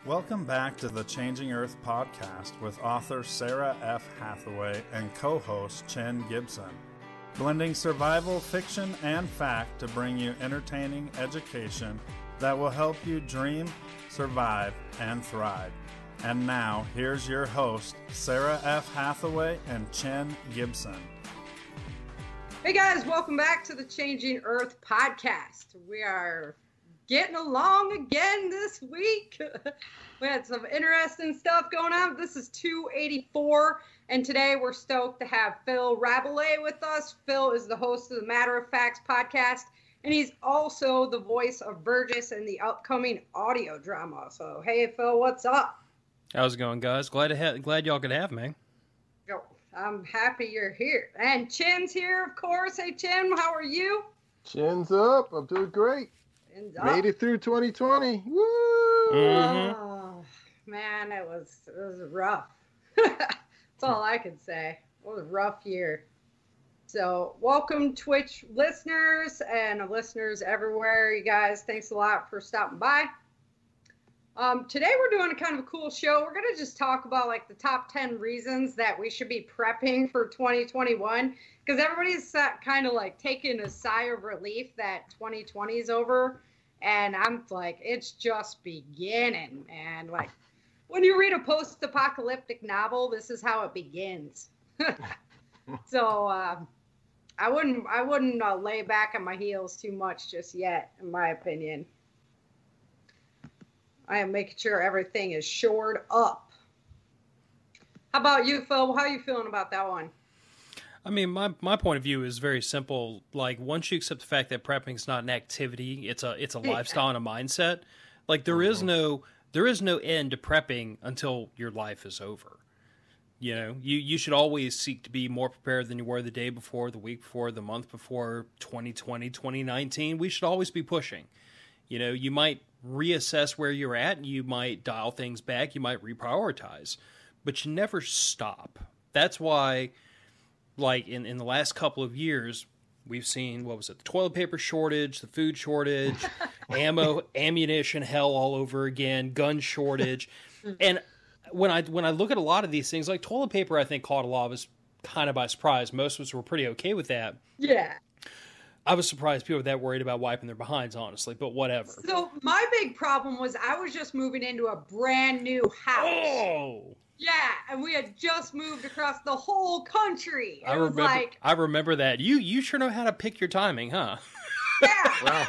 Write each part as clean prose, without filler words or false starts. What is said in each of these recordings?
Welcome back to the Changing Earth podcast with author Sara F. Hathaway and co-host Chen Gibson. Blending survival, fiction, and fact to bring you entertaining education that will help you dream, survive, and thrive. And now, here's your host, Sara F. Hathaway and Chen Gibson. Hey guys, welcome back to the Changing Earth podcast. We are getting along again this week. We had some interesting stuff going on. This is 284, and today we're stoked to have Phil Rabalais with us. Phil is the host of the Matter of Facts podcast, and he's also the voice of Burgess in the upcoming audio drama. So, hey Phil, what's up? How's it going, guys? Glad y'all could have me. Yo, I'm happy you're here. And Chin's here, of course. Hey Chin, how are you? Chin's up. I'm doing great. Made it through 2020. Woo! Oh, man, it was rough. That's all I can say. It was a rough year. So, welcome Twitch listeners and listeners everywhere. You guys, thanks a lot for stopping by. Today we're doing a kind of a cool show. We're going to just talk about like the top 10 reasons that we should be prepping for 2021, because everybody's kind of like taking a sigh of relief that 2020 is over. And I'm like, it's just beginning, man. Like when you read a post-apocalyptic novel, this is how it begins. So I wouldn't lay back on my heels too much just yet, in my opinion. I am making sure everything is shored up. How about you, Phil? How are you feeling about that one? I mean, my point of view is very simple. Like, once you accept the fact that prepping is not an activity, it's a lifestyle and a mindset. Like, there is no end to prepping until your life is over. You know, you should always seek to be more prepared than you were the day before, the week before, the month before, 2020, 2019. We should always be pushing. You know, you might reassess where you're at, you might dial things back, you might reprioritize, but you never stop. That's why, like, in the last couple of years, we've seen, what was it, the toilet paper shortage, the food shortage, ammunition hell all over again, gun shortage. And when I look at a lot of these things, like toilet paper, I think caught a lot of us kind of by surprise. Most of us were pretty okay with that. Yeah. I was surprised people were that worried about wiping their behinds, honestly, but whatever. So my big problem was I was just moving into a brand new house. Oh! Yeah, and we had just moved across the whole country. I remember that. You sure know how to pick your timing, huh? Yeah. Wow.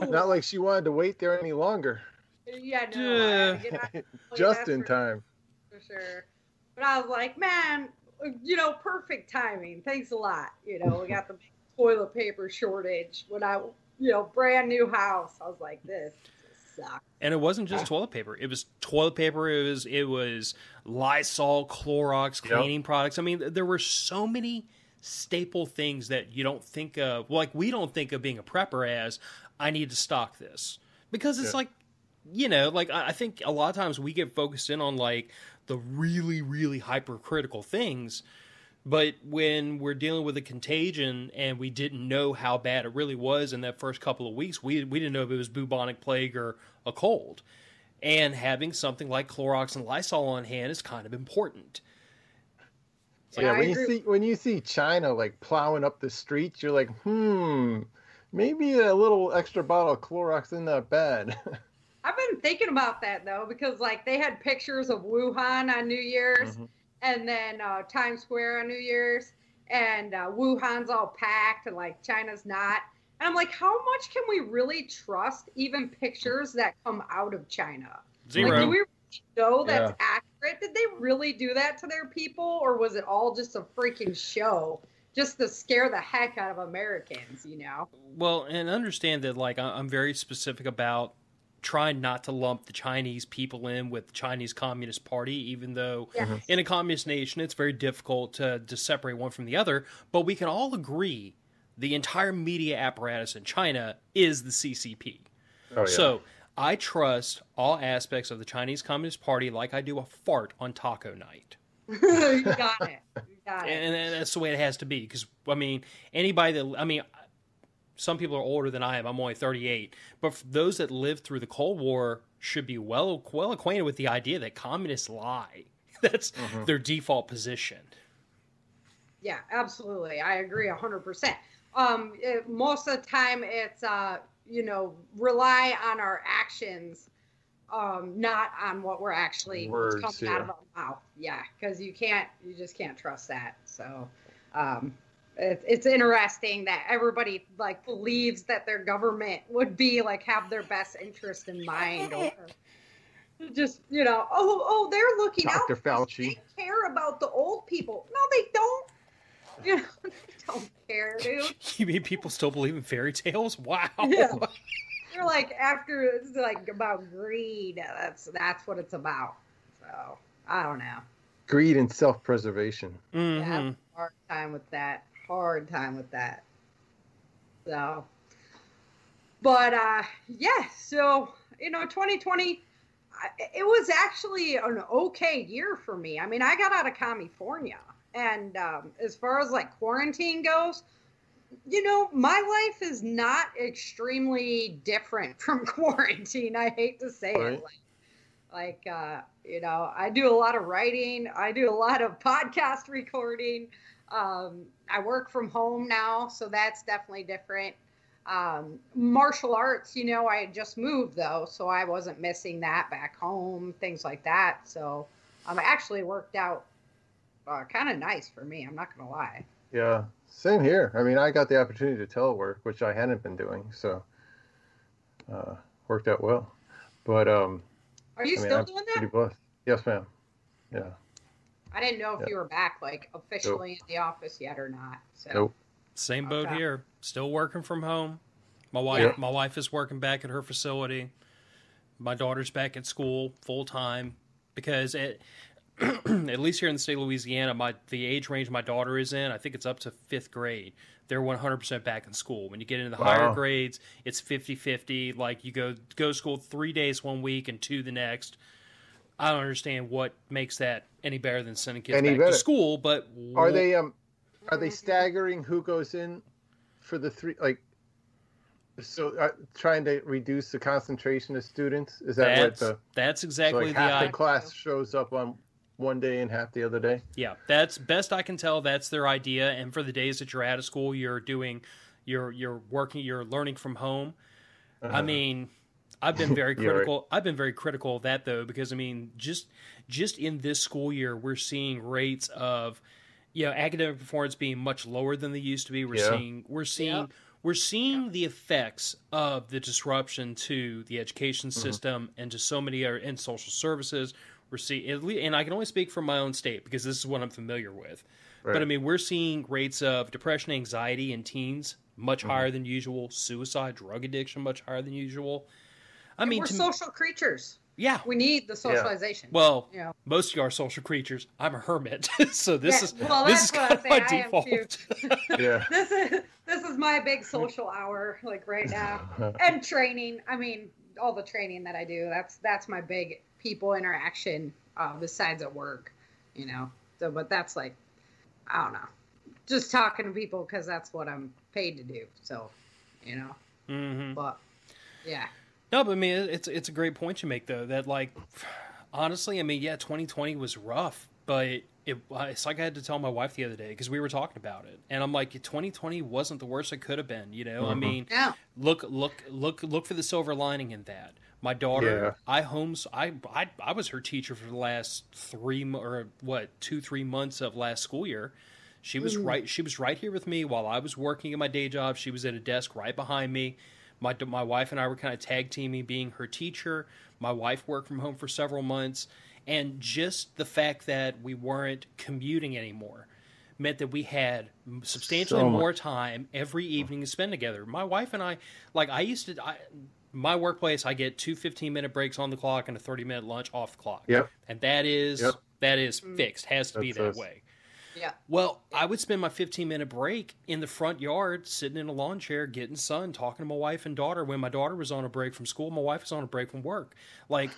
Not like she wanted to wait there any longer. Yeah, no. Just in time. For sure. But I was like, man, you know, perfect timing. Thanks a lot. You know, we got the big toilet paper shortage when brand new house. I was like, this sucks. And it wasn't just toilet paper. It was toilet paper. It was Lysol, Clorox, cleaning products. I mean, there were so many staple things that you don't think of. Like, we don't think of being a prepper as, I need to stock this. Because it's like, you know, like, I think a lot of times we get focused in on, like, the really, really hypercritical things. But when we're dealing with a contagion and we didn't know how bad it really was in that first couple of weeks, we didn't know if it was bubonic plague or a cold. And having something like Clorox and Lysol on hand is kind of important. Yeah, when you see China like plowing up the streets, you're like, maybe a little extra bottle of Clorox isn't that bad. I've been thinking about that though, because like they had pictures of Wuhan on New Year's. Mm-hmm. And then Times Square on New Year's, and Wuhan's all packed, and like China's not. And I'm like, how much can we really trust even pictures that come out of China? Zero. Like, do we really know that's accurate? Did they really do that to their people, or was it all just a freaking show, just to scare the heck out of Americans? You know. Well, and understand that, like, I'm very specific about trying not to lump the Chinese people in with the Chinese Communist Party, even though in a communist nation it's very difficult to separate one from the other. But we can all agree the entire media apparatus in China is the CCP. Oh, yeah. So I trust all aspects of the Chinese Communist Party like I do a fart on taco night. You got it. And that's the way it has to be. Because, I mean, some people are older than I am. I'm only 38. But for those that lived through the Cold War, should be well acquainted with the idea that communists lie. That's their default position. Yeah, absolutely. I agree 100%. Most of the time it's, rely on our actions, not on what we're actually Words, coming out of our mouth. Yeah, because you just can't trust that. So it's interesting that everybody like believes that their government would be like have their best interest in mind, or just they're looking out. Dr. Fauci. They care about the old people. No, they don't. They don't care, dude. You mean people still believe in fairy tales? Wow. Yeah. They're like it's like about greed. That's what it's about. So I don't know. Greed and self-preservation. Mm-hmm. Yeah, hard time with that. So, but so 2020, it was actually an okay year for me. I mean, I got out of California, and as far as like quarantine goes, my life is not extremely different from quarantine. I hate to say it. I do a lot of writing. I do a lot of podcast recording. I work from home now, so that's definitely different. Martial arts, I had just moved though, so I wasn't missing that back home, things like that. So it actually worked out kind of nice for me. I'm not going to lie. Yeah, same here. I mean, I got the opportunity to telework, which I hadn't been doing, so worked out well. But are you still doing that? Pretty blessed. Yes, ma'am. Yeah. I didn't know if you were back, like, officially in the office yet or not. So. Nope. Same boat here. Still working from home. My wife is working back at her facility. My daughter's back at school full time because at least here in the state of Louisiana, the age range my daughter is in, I think it's up to 5th grade. They're 100% back in school. When you get into the higher grades, it's 50-50. Like you go to school 3 days one week and 2 the next. I don't understand what makes that any better than sending kids back to school, but are they staggering who goes in for the 3, like, so trying to reduce the concentration of students? Is that's exactly so like half the class shows up on one day and half the other day? Yeah, that's best I can tell. That's their idea. And for the days that you're out of school, you're working, you're learning from home. I mean, I've been very critical. Right. I've been very critical of that though, because I mean, just in this school year, we're seeing rates of, academic performance being much lower than they used to be. We're seeing the effects of the disruption to the education system and to so many other in social services. We're seeing, and I can only speak from my own state because this is what I'm familiar with. Right. But I mean, we're seeing rates of depression, anxiety in teens much higher than usual. Suicide, drug addiction much higher than usual. I mean, we're social creatures. Yeah, we need the socialization. Yeah. Well, most of you are social creatures. I'm a hermit, so this is kind of my default. Yeah, this is my big social hour, like right now, and training. I mean, all the training that I do. That's my big people interaction besides at work, So, but that's like, I don't know, just talking to people because that's what I'm paid to do. So, but yeah. No, but I mean, it's a great point you make, though, that, like, honestly, I mean, 2020 was rough, but it's like I had to tell my wife the other day because we were talking about it. And I'm like, 2020 wasn't the worst it could have been, I mean, look for the silver lining in that. My daughter, I was her teacher for the last 3 months of last school year. She was right here with me while I was working at my day job. She was at a desk right behind me. My wife and I were kind of tag teaming being her teacher. My wife worked from home for several months. And just the fact that we weren't commuting anymore meant that we had substantially more time every evening to spend together. My wife and I, like my workplace, I get 2 15-minute breaks on the clock and a 30-minute lunch off the clock. Yep. And that is fixed. Has to be that way. Yeah. Well, I would spend my 15-minute break in the front yard, sitting in a lawn chair, getting sun, talking to my wife and daughter. When my daughter was on a break from school, my wife was on a break from work. Like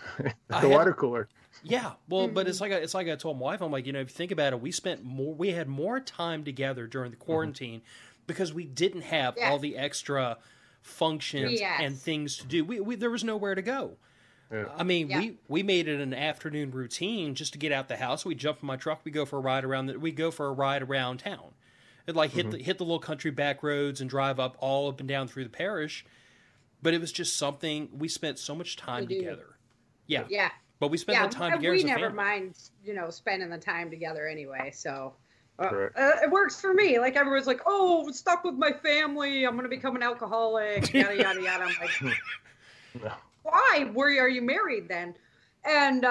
the water cooler. Yeah. Well, but it's like I told my wife, I'm like, if you think about it, we had more time together during the quarantine because we didn't have all the extra functions and things to do. We there was nowhere to go. I mean, we made it an afternoon routine just to get out the house. We jump in my truck. We go for a ride around town. It like hit the little country back roads and drive all up and down through the parish. But it was just something we spent so much time together. Yeah. Yeah. But we spent that time together. We never mind, spending the time together anyway. So it works for me. Like everyone's like, "Oh, I'm stuck with my family. I'm going to become an alcoholic." Yada yada yada. I'm like, no. Why? Where are you married then? And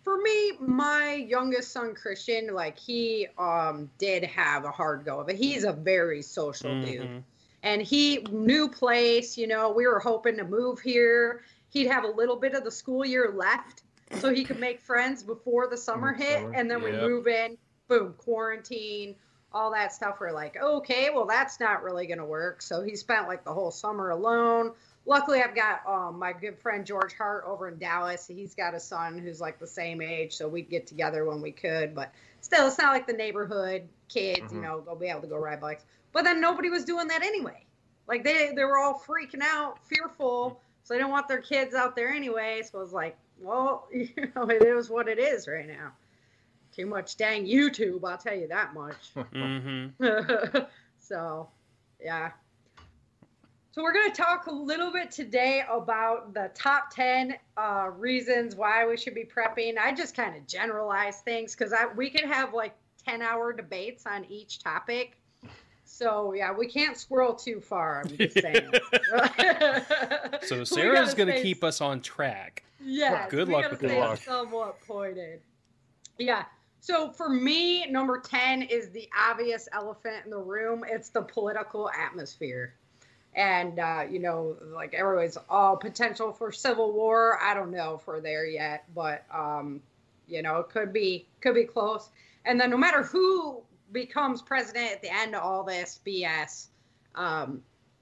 for me, my youngest son Christian, like he did have a hard go of it. He's a very social dude, and new place. We were hoping to move here. He'd have a little bit of the school year left, so he could make friends before the summer hit, and then we move in. Boom, quarantine, all that stuff. We're like, okay, well that's not really gonna work. So he spent like the whole summer alone. Luckily, I've got my good friend George Hart over in Dallas. He's got a son who's like the same age, so we'd get together when we could. But still, it's not like the neighborhood kids, go be able to go ride bikes. But then nobody was doing that anyway. Like they were all freaking out, fearful, so they didn't want their kids out there anyway. So I was like, well, it is what it is right now. Too much dang YouTube, I'll tell you that much. So, yeah. So we're going to talk a little bit today about the top 10 reasons why we should be prepping. I just kind of generalize things because we could have like 10-hour debates on each topic. So, yeah, we can't squirrel too far, I'm just saying. So Sarah's going to keep us on track. Yeah. Good luck with that. Somewhat pointed. Yeah. So for me, number 10 is the obvious elephant in the room. It's the political atmosphere. And, like everybody's all potential for civil war. I don't know if we're there yet, but, it could be close. And then no matter who becomes president at the end of all this BS,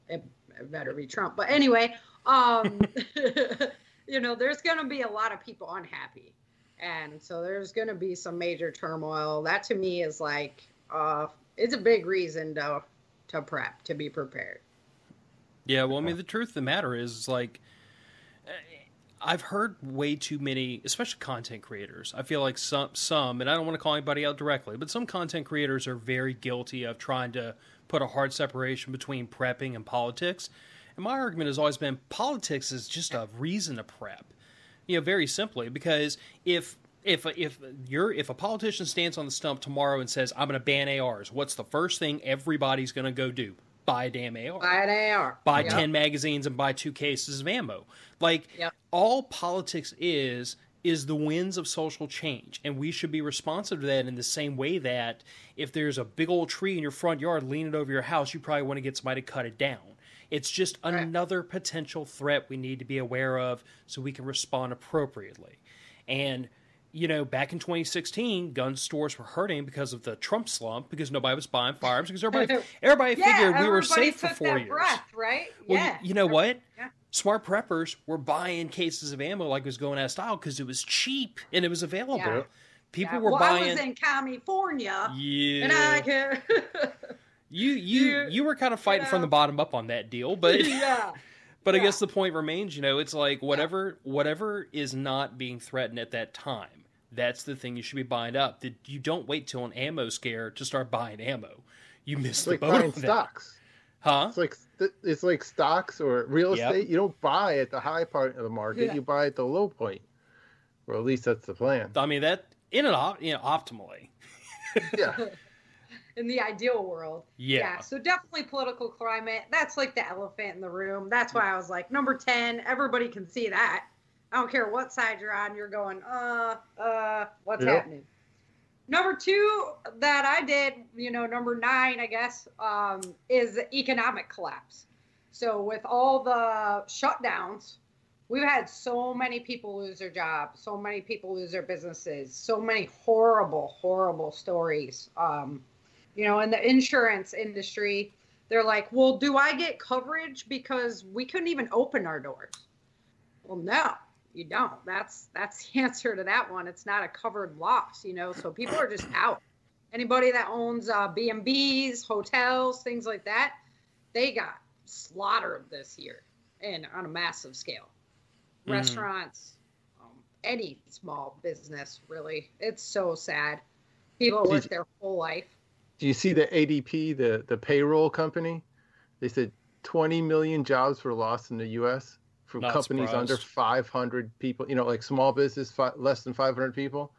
it better be Trump. But anyway, there's going to be a lot of people unhappy. And so there's going to be some major turmoil. That to me is like, it's a big reason to prep, to be prepared. Yeah, well, I mean, the truth of the matter is, like, I've heard way too many, especially content creators. I feel like some, and I don't want to call anybody out directly, but some content creators are very guilty of trying to put a hard separation between prepping and politics. And my argument has always been politics is just a reason to prep. Very simply, because if a politician stands on the stump tomorrow and says, I'm going to ban ARs, what's the first thing everybody's going to go do? Buy a damn AR. Buy an AR. Buy 10 magazines and buy 2 cases of ammo. Like, all politics is the winds of social change. And we should be responsive to that in the same way that if there's a big old tree in your front yard leaning over your house, you probably want to get somebody to cut it down. It's just another potential threat we need to be aware of so we can respond appropriately. And, back in 2016, gun stores were hurting because of the Trump slump, because nobody was buying firearms, because everybody figured we were safe for 4 years. Breath, right? Well, you know what? Yeah. Smart preppers were buying cases of ammo like it was going out of style because it was cheap and it was available. Yeah. People were buying. I was in California. Yeah. And I can... You were kind of fighting from the bottom up on that deal, but but I guess the point remains, it's like whatever is not being threatened at that time, that's the thing you should be buying up. That you don't wait till an ammo scare to start buying ammo. You miss the boat. Buying stocks, huh? It's like stocks or real estate. You don't buy at the high part of the market. You buy at the low point, or at least that's the plan. I mean that optimally. Yeah. In the ideal world. Yeah. So definitely political climate. That's like the elephant in the room. That's why I was like, number 10, everybody can see that. I don't care what side you're on. You're going, what's happening? Number 2 that I did, number 9, I guess, is economic collapse. So with all the shutdowns, we've had so many people lose their jobs, so many people lose their businesses, so many horrible, horrible stories. In the insurance industry, they're like, well, do I get coverage because we couldn't even open our doors? Well, no, you don't. That's the answer to that one. It's not a covered loss, so people are just out. Anybody that owns B&Bs, hotels, things like that, they got slaughtered this year and on a massive scale. Restaurants, any small business, really. It's so sad. People work their whole life. Do you see the ADP, the payroll company? They said 20 million jobs were lost in the U.S. from companies under 500 people. You know, like small business, less than 500 people.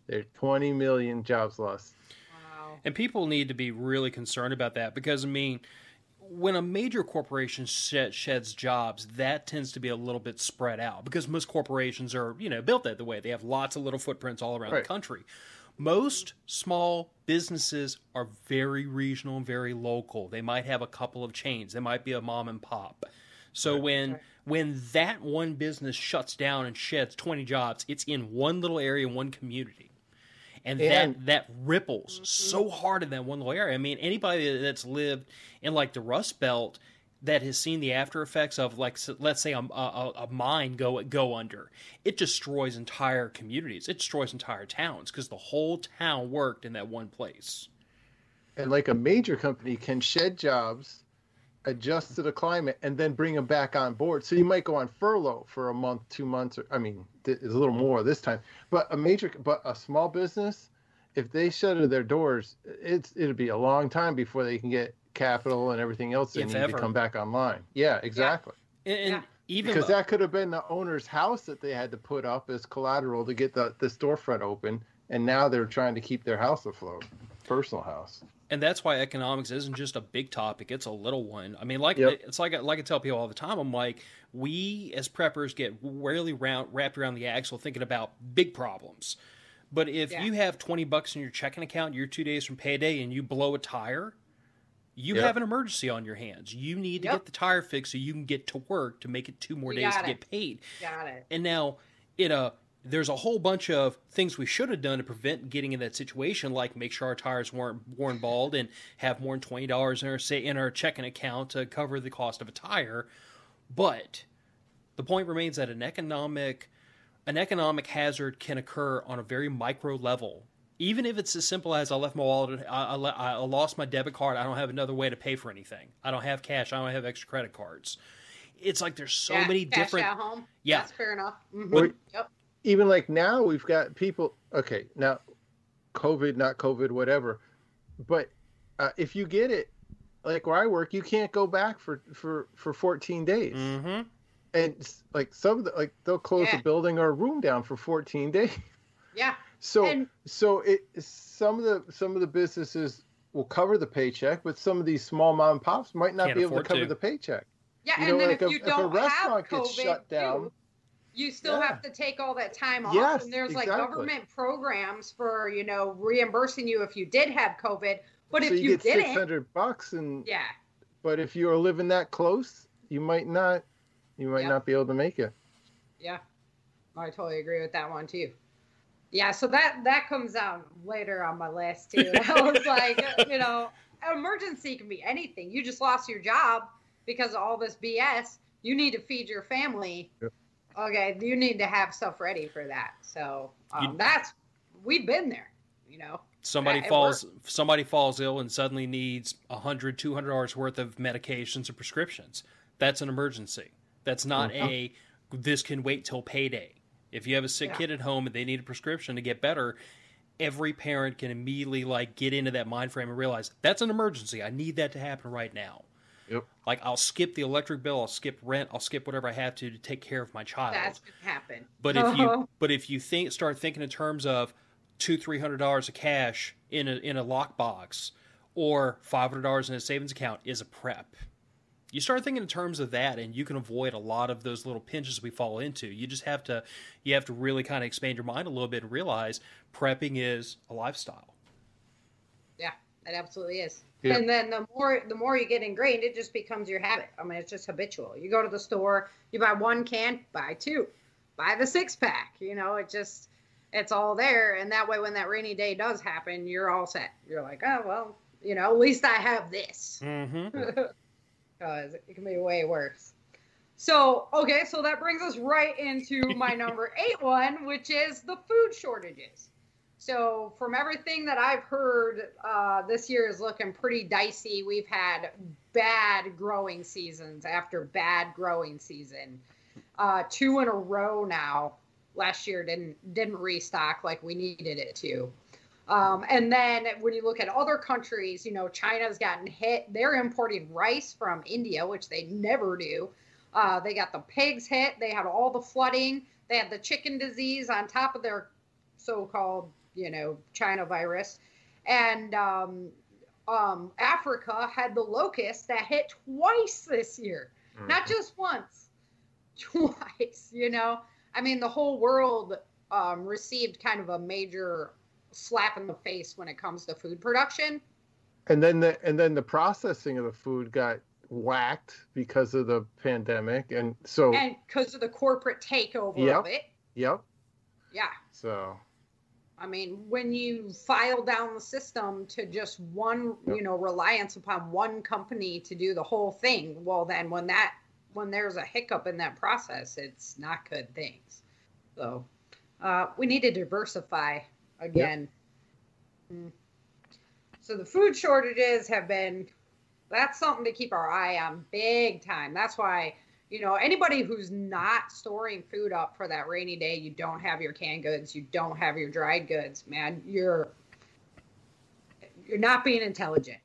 There are 20 million jobs lost. Wow. And people need to be really concerned about that because, I mean, when a major corporation sheds jobs, that tends to be a little bit spread out because most corporations are, you know, built that way. They have lots of little footprints all around the country. Most small businesses are very regional and very local. They might have a couple of chains. They might be a mom and pop. So when that one business shuts down and sheds 20 jobs, it's in one little area, one community. And that ripples so hard in that one little area. I mean, anybody that's lived in like the Rust Belt that has seen the after effects of, like, let's say a mine go under, it destroys entire communities. It destroys entire towns because the whole town worked in that one place. And like a major company can shed jobs, adjust to the climate, and then bring them back on board. So you might go on furlough for a month, 2 months, or I mean, it's a little more this time. But a small business, if they shut their doors, it'll be a long time before they can get capital and everything else they need to come back online. Yeah, exactly. Yeah. And even because that could have been the owner's house that they had to put up as collateral to get the storefront open, and now they're trying to keep their house afloat, personal house. And that's why economics isn't just a big topic; it's a little one. I mean, it's like I tell people all the time. I'm like, we as preppers get rarely wrapped around the axle thinking about big problems. But if you have $20 in your checking account, you're 2 days from payday, and you blow a tire, you have an emergency on your hands. You need to get the tire fixed so you can get to work to make it 2 more days to get paid. Got it. And now, there's a whole bunch of things we should have done to prevent getting in that situation, like make sure our tires weren't worn bald and have more than $20 in our checking account to cover the cost of a tire. But the point remains that an economic hazard can occur on a very micro level. Even if it's as simple as I left my wallet, I lost my debit card, I don't have another way to pay for anything. I don't have cash, I don't have extra credit cards. It's like there's so many different... Cash at home? Yeah. That's fair enough. Mm-hmm. Or, even like now we've got people, okay, now COVID, not COVID, whatever. But if you get it, like where I work, you can't go back for 14 days. Mm-hmm. And like they'll close a building or a room down for 14 days. Yeah. So some of the businesses will cover the paycheck, but some of these small mom and pops might not be able to cover the paycheck. Yeah, and then if a restaurant gets shut down, you still have to take all that time off. Yes, and there's like government programs for, reimbursing you if you did have COVID. But if you get $600 and but if you are living that close, you might not be able to make it. Yeah. I totally agree with that one too. Yeah, so that comes out later on my list too. I was like, emergency can be anything. You just lost your job because of all this BS. You need to feed your family. Yep. Okay, you need to have stuff ready for that. So we've been there, Somebody falls ill and suddenly needs $100, $200 worth of medications or prescriptions. That's an emergency. That's not this can wait till payday. If you have a sick kid at home and they need a prescription to get better, every parent can immediately get into that mind frame and realize that's an emergency. I need that to happen right now. Yep. Like I'll skip the electric bill, I'll skip rent, I'll skip whatever I have to take care of my child. That's gonna happen. But if you start thinking in terms of $200-$300 of cash in a lockbox or $500 in a savings account is a prep. You start thinking in terms of that, and you can avoid a lot of those little pinches we fall into. You just have to really kind of expand your mind a little bit and realize prepping is a lifestyle. Yeah, it absolutely is. Yeah. And then the more you get ingrained, it just becomes your habit. I mean, it's just habitual. You go to the store, you buy 1 can, buy 2, buy the 6-pack. It's all there. And that way, when that rainy day does happen, you're all set. You're like, oh, well, at least I have this. Mm-hmm. Because it can be way worse. So that brings us right into my number 8 one, which is the food shortages. So from everything that I've heard, this year is looking pretty dicey. We've had bad growing seasons after bad growing season. 2 in a row now last year didn't restock like we needed it to. And then when you look at other countries, you know, China's gotten hit. They're importing rice from India, which they never do. They got the pigs hit. They had all the flooding. They had the chicken disease on top of their so-called, you know, China virus. And Africa had the locust that hit twice this year, not just once, twice, you know. I mean, the whole world received kind of a major slap in the face when it comes to food production. And then the processing of the food got whacked because of the pandemic, and because of the corporate takeover of it. Yep. Yeah. So, I mean, when you file down the system to just one, you know, reliance upon one company to do the whole thing, well, then when there's a hiccup in that process, it's not good things. So, we need to diversify again. Yep. So the food shortages that's something to keep our eye on big time. That's why, you know, anybody who's not storing food up for that rainy day, you don't have your canned goods, you don't have your dried goods, man, you're not being intelligent.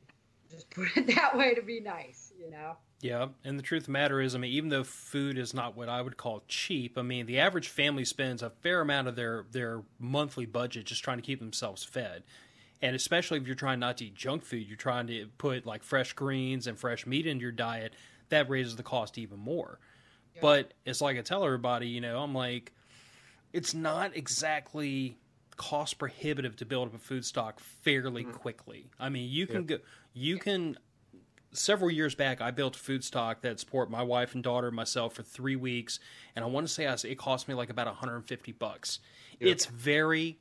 Just put it that way to be nice, you know? Yeah, and the truth of the matter is, I mean, even though food is not what I would call cheap, I mean, the average family spends a fair amount of their monthly budget just trying to keep themselves fed. And especially if you're trying not to eat junk food, you're trying to put like fresh greens and fresh meat into your diet, that raises the cost even more. Yeah. But it's like I tell everybody, you know, I'm like, it's not exactly cost prohibitive to build up a food stock fairly quickly. I mean, you can several years back, I built a food stock that support my wife and daughter and myself for 3 weeks. And I want to say it cost me like about $150. Yeah. It's very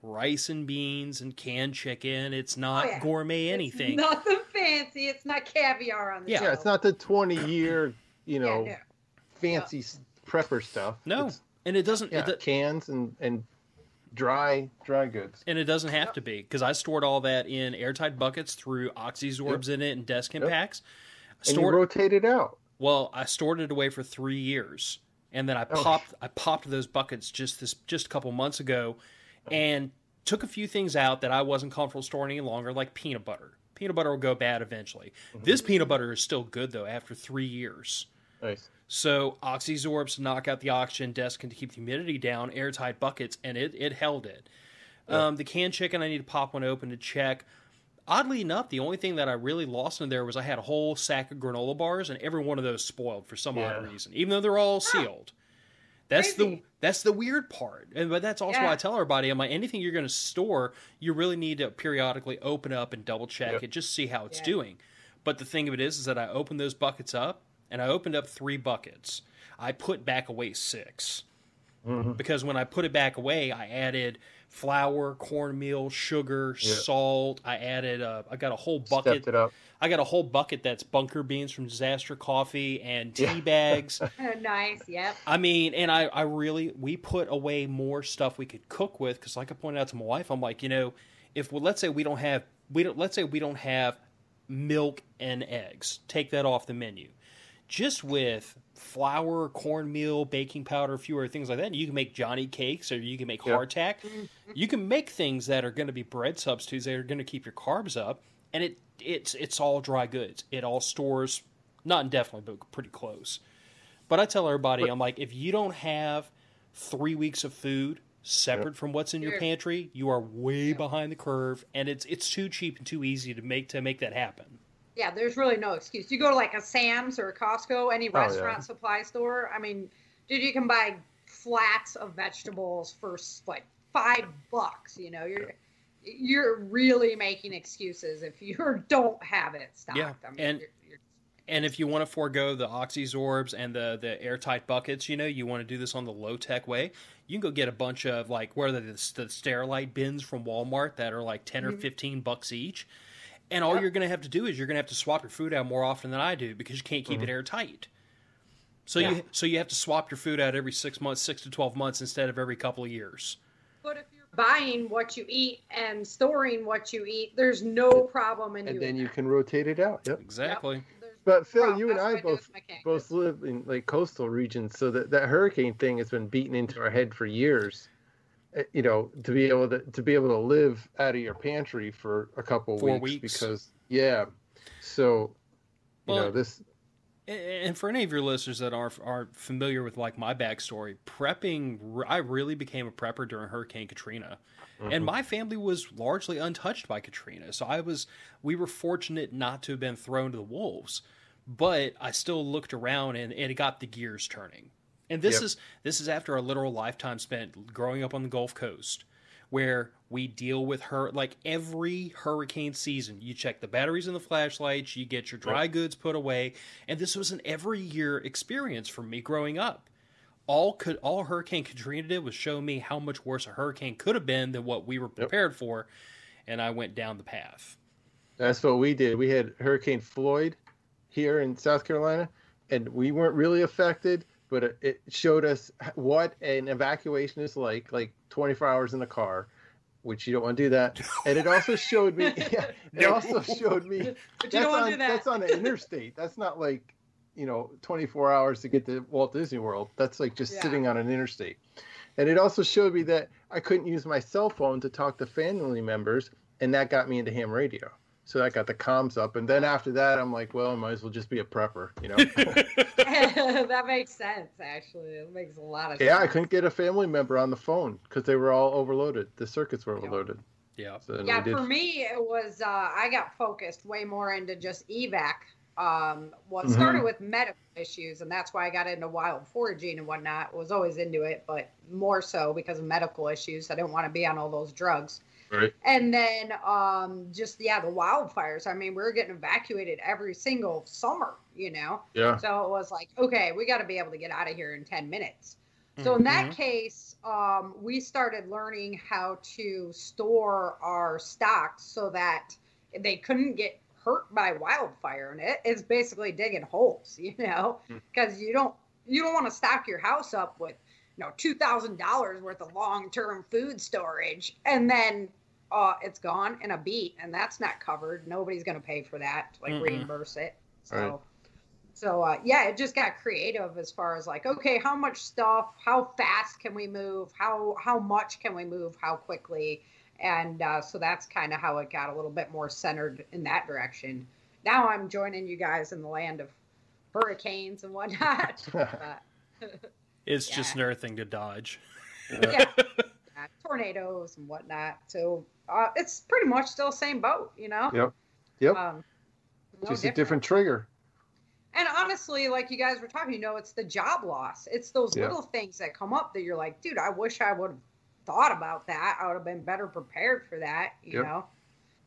rice and beans and canned chicken. It's not gourmet anything. It's nothing fancy. It's not caviar on the show. Yeah, it's not the 20-year, you know, fancy prepper stuff. No, and it doesn't. Cans and dry goods. And it doesn't have to be, because I stored all that in airtight buckets, threw oxysorbs in it and desk packs. And you rotate it out. Well, I stored it away for 3 years, and then I popped those buckets just a couple months ago. And took a few things out that I wasn't comfortable storing any longer, like peanut butter. Peanut butter will go bad eventually. Mm-hmm. This peanut butter is still good, though, after 3 years. Nice. So oxysorbs to knock out the oxygen, desk and to keep the humidity down, airtight buckets, and it held it. Yeah. The canned chicken, I need to pop one open to check. Oddly enough, the only thing that I really lost in there was I had a whole sack of granola bars, and every one of those spoiled for some odd reason, even though they're all sealed. That's the weird part. But that's also why I tell everybody, I'm like, anything you're going to store, you really need to periodically open up and double check it, just see how it's doing. But the thing of it is that I opened those buckets up, and I opened up 3 buckets. I put back away 6. Mm-hmm. Because when I put it back away, I added flour, cornmeal, sugar, salt. I added I got a whole bucket. Stepped it up. I got a whole bucket that's bunker beans from Disaster Coffee and tea bags. Nice, yep. I mean, and we put away more stuff we could cook with, because like I pointed out to my wife, I'm like, you know, let's say we don't have milk and eggs, take that off the menu. Just with flour, cornmeal, baking powder, a few other things like that, you can make Johnny cakes, or you can make hardtack. You can make things that are going to be bread substitutes that are going to keep your carbs up, and it's all dry goods. It all stores, not indefinitely, but pretty close. But I tell everybody, I'm like, if you don't have 3 weeks of food separate from what's in your pantry, you are way behind the curve, and it's too cheap and too easy to make that happen. Yeah, there's really no excuse. You go to like a Sam's or a Costco, any restaurant supply store. I mean, dude, you can buy flats of vegetables for like $5. You know, you're really making excuses if you don't have it stocked. Yeah, I mean, and if you want to forego the oxysorbs and the airtight buckets, you know, you want to do this on the low-tech way, you can go get a bunch of, like, what are the Sterilite bins from Walmart that are like $10 or $15 each. And all you're going to have to do is you're going to have to swap your food out more often than I do, because you can't keep it airtight. So you have to swap your food out every 6 months, 6 to 12 months instead of every couple of years. But if you're buying what you eat and storing what you eat, there's no problem in doing that. And then you can rotate it out. Yep. Exactly. There's But Phil, Well, you and that's I what do with my both live in like coastal regions, so that hurricane thing has been beaten into our head for years. You know, to be able to live out of your pantry for a couple of 4 weeks weeks. because so Well, this. And for any of your listeners that aren't familiar with like my backstory, prepping, I really became a prepper during Hurricane Katrina, and my family was largely untouched by Katrina. So we were fortunate not to have been thrown to the wolves, but I still looked around and it got the gears turning. And this is after a literal lifetime spent growing up on the Gulf Coast, where we deal with like every hurricane season. You check the batteries in the flashlights, you get your dry goods put away, and this was an every year experience for me growing up. All Hurricane Katrina did was show me how much worse a hurricane could have been than what we were prepared for, and I went down the path. That's what we did. We had Hurricane Floyd here in South Carolina, and we weren't really affected, but it showed us what an evacuation is like 24 hours in the car, which you don't want to do that. And it also showed me, but you don't want to do that. That's on the interstate. That's not like, 24 hours to get to Walt Disney World. That's like just sitting on an interstate. And it also showed me that I couldn't use my cell phone to talk to family members, and that got me into ham radio. So that got the comms up. And then after that, I'm like, well, I might as well just be a prepper, That makes sense, actually. It makes a lot of sense. Yeah, I couldn't get a family member on the phone because they were all overloaded. The circuits were overloaded. Yeah. So for me, it was, I got focused way more into just evac. It started with medical issues, and that's why I got into wild foraging and whatnot. Was always into it, but more so because of medical issues. I didn't want to be on all those drugs. Right. And then the wildfires. I mean, we were getting evacuated every single summer, Yeah. So it was like, okay, we got to be able to get out of here in 10 minutes. So in that case, we started learning how to store our stocks so that they couldn't get hurt by wildfire. And it's basically digging holes, because you don't want to stock your house up with $2,000 worth of long-term food storage, and then it's gone in a beat, and that's not covered. Nobody's going to pay for that, reimburse it. So, it just got creative as far as like, okay, how much stuff, how fast can we move, how much can we move, how quickly, and so that's kind of how it got a little bit more centered in that direction. Now I'm joining you guys in the land of hurricanes and whatnot. It's just another thing to dodge. Tornadoes and whatnot. So it's pretty much still the same boat, Yep. Just a different trigger. And honestly, like you guys were talking, it's the job loss. It's those little things that come up that you're like, dude, I wish I would have thought about that. I would have been better prepared for that, you know?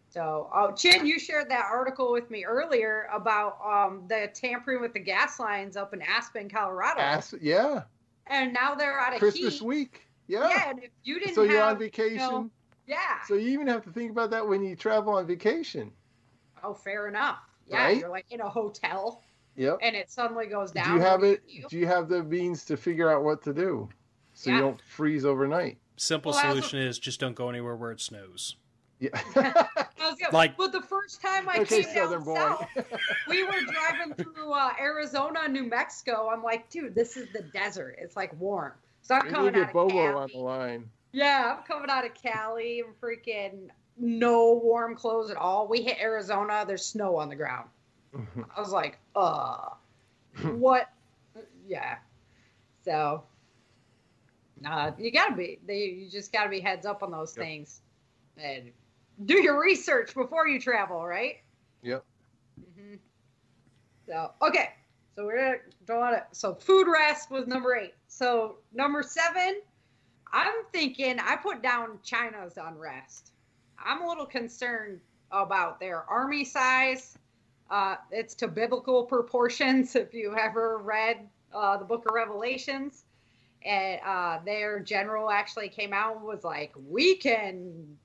So, Chin, you shared that article with me earlier about the tampering with the gas lines up in Aspen, Colorado. And now they're out of Christmas week. Yeah, and if you didn't so you're on vacation. Yeah. So you even have to think about that when you travel on vacation. Oh, fair enough. Yeah, right? You're like in a hotel. Yep. And it suddenly goes down. Do you have the means to figure out what to do so you don't freeze overnight? Simple solution is just don't go anywhere where it snows. Yeah. But the first time I came down south, we were driving through Arizona, New Mexico. I'm like, dude, this is the desert. It's like warm. So I'm coming out of Bobo Cali. On the line. Yeah, I'm coming out of Cali and freaking no warm clothes at all. We hit Arizona. There's snow on the ground. I was like, what? Yeah. So, you just gotta be heads up on those things, and do your research before you travel, right? Yep. Mm-hmm. So, okay. So we're going to, so food rest was number 8. So number 7, I'm thinking I put down China's unrest. I'm a little concerned about their army size. It's to biblical proportions. If you ever read the book of Revelations, and their general actually came out and was like, we can,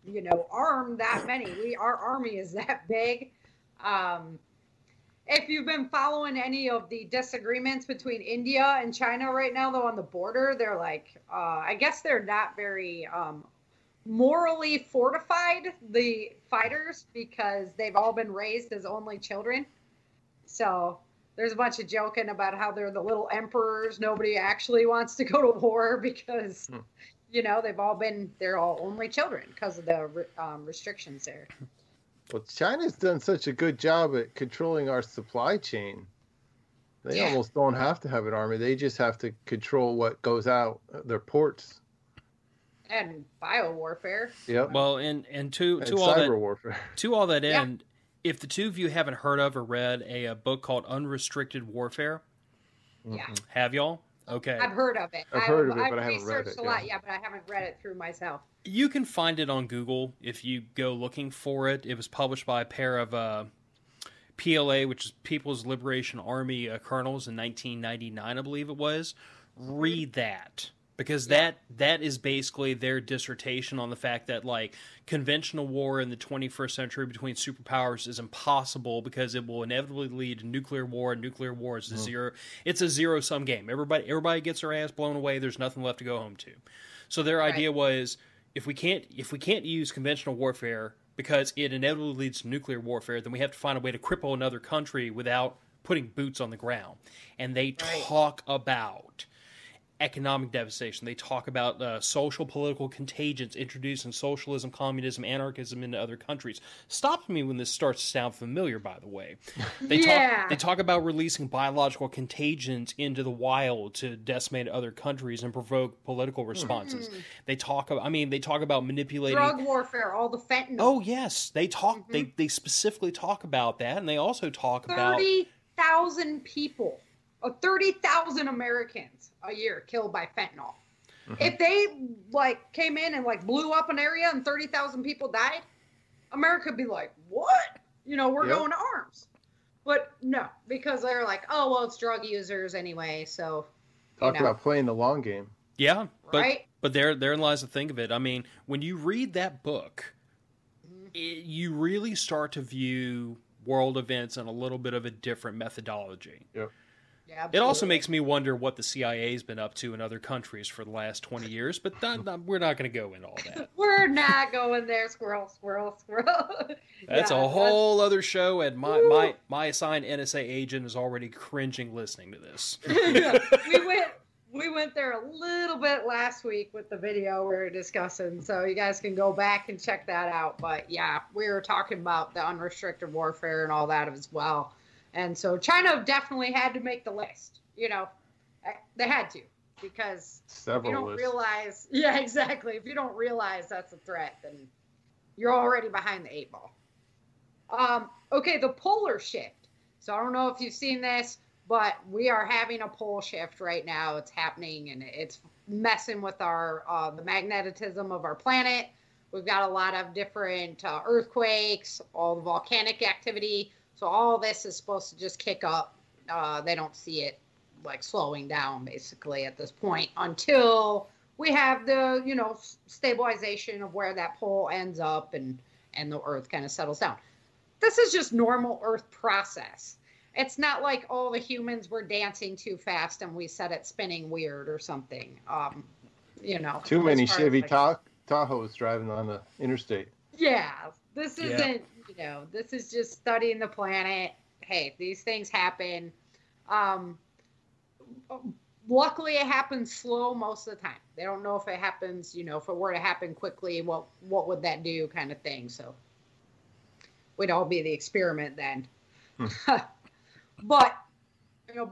arm that many. Our army is that big. If you've been following any of the disagreements between India and China right now, though, on the border, they're like, I guess they're not very morally fortified, the fighters, because they've all been raised as only children. So there's a bunch of joking about how they're the little emperors. Nobody actually wants to go to war because, you know, they're all only children because of the restrictions there. Well, China's done such a good job at controlling our supply chain. They almost don't have to have an army. They just have to control what goes out their ports. And biowarfare. Yep. Well, and to all cyber that warfare. To all that end, if the two of you haven't heard of or read a book called Unrestricted Warfare, have y'all? Okay. I've heard of it. I've heard of it, but I haven't read it. Researched a lot, but I haven't read it through myself. You can find it on Google if you go looking for it. It was published by a pair of PLA, which is People's Liberation Army colonels in 1999, I believe it was. Read that. Because that is basically their dissertation on the fact that, like, conventional war in the 21st century between superpowers is impossible because it will inevitably lead to nuclear war, and nuclear war is it's a zero-sum game. Everybody gets their ass blown away. There's nothing left to go home to. So their idea was, if we can't use conventional warfare because it inevitably leads to nuclear warfare, then we have to find a way to cripple another country without putting boots on the ground. And they talk about economic devastation. They talk about social political contagions, introducing socialism, communism, anarchism into other countries. Stop me when this starts to sound familiar, by the way. They talk about releasing biological contagions into the wild to decimate other countries and provoke political responses. They talk about manipulating drug warfare, all the fentanyl. Oh yes, they talk. They specifically talk about that, and they also talk about 30,000 people. 30,000 Americans a year killed by fentanyl. If they came in and blew up an area and 30,000 people died, America would be like, what? We're going to arms. But no, because they're like, oh, well, it's drug users anyway. So talk about playing the long game. Yeah, but therein lies the thing of it. I mean, when you read that book, you really start to view world events in a little bit of a different methodology. Yep. Yeah, it also makes me wonder what the CIA's been up to in other countries for the last 20 years, but we're not going to go into all that. We're not going there, squirrel. That's a whole other show, and my assigned NSA agent is already cringing listening to this. We went there a little bit last week with the video we were discussing, so you guys can go back and check that out. But yeah, we were talking about the unrestricted warfare and all that as well. And so China definitely had to make the list. They had to, because if you don't realize, if you don't realize that's a threat, then you're already behind the 8 ball. Okay, the polar shift. So I don't know if you've seen this, but we are having a pole shift right now. It's happening, and it's messing with our the magnetism of our planet. We've got a lot of different earthquakes, all the volcanic activity. So all this is supposed to just kick up. They don't see it slowing down basically at this point until we have the, stabilization of where that pole ends up and the Earth kind of settles down. This is just normal Earth process. It's not like, oh, the humans were dancing too fast and we set it spinning weird or something. Too many Chevy Tahoes driving on the interstate. Yeah, this isn't. This is just studying the planet. Hey, these things happen. Luckily, it happens slow most of the time. They don't know if it happens, if it were to happen quickly, what would that do kind of thing. So we'd all be the experiment then. But,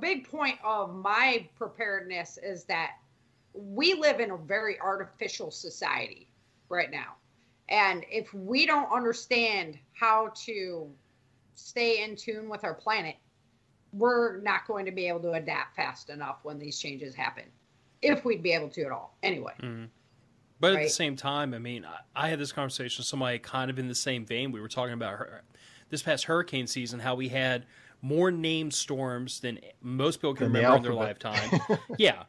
big point of my preparedness is that we live in a very artificial society right now. And if we don't understand how to stay in tune with our planet, we're not going to be able to adapt fast enough when these changes happen, if we'd be able to at all. Anyway. Mm-hmm. But at the same time, I mean, I had this conversation with somebody kind of in the same vein. We were talking about this past hurricane season, how we had more named storms than most people can remember in their lifetime. Yeah.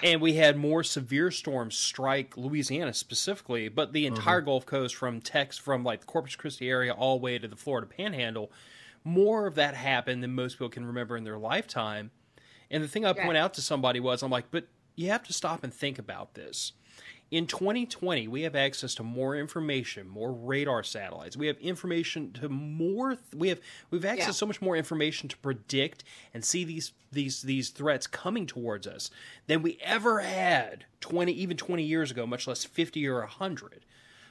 And we had more severe storms strike Louisiana specifically, but the entire Gulf Coast from the Corpus Christi area all the way to the Florida Panhandle, more of that happened than most people can remember in their lifetime. And the thing I point out to somebody was, I'm like, but you have to stop and think about this. In 2020, we have access to more information, more radar satellites. We have information to more. We've access to so much more information to predict and see these threats coming towards us than we ever had 20 years ago, much less 50 or 100.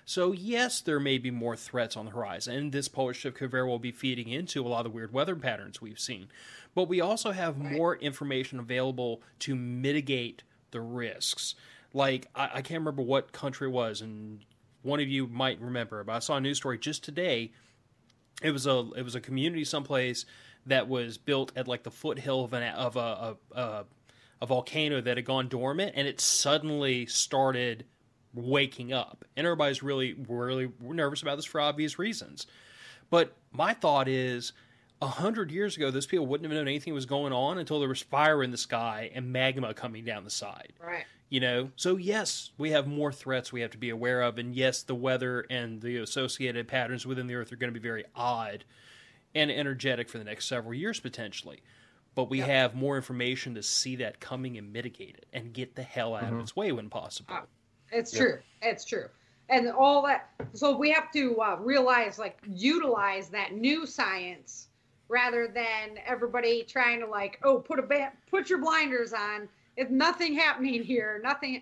So yes, there may be more threats on the horizon, and this polar shift could very well be feeding into a lot of the weird weather patterns we've seen. But we also have more information available to mitigate the risks. Like, I can't remember what country it was, and one of you might remember, but I saw a news story just today. It was a community someplace that was built at like the foothill of a volcano that had gone dormant, and it suddenly started waking up. And everybody's really nervous about this for obvious reasons. But my thought is, 100 years ago, those people wouldn't have known anything was going on until there was fire in the sky and magma coming down the side. Right. You know, so yes, we have more threats we have to be aware of, and yes, the weather and the associated patterns within the Earth are going to be very odd and energetic for the next several years potentially. But we have more information to see that coming and mitigate it and get the hell out of its way when possible. It's true. It's true. And all that. So we have to realize, like, utilize that new science rather than everybody trying to, like, put your blinders on. If nothing happening here, nothing.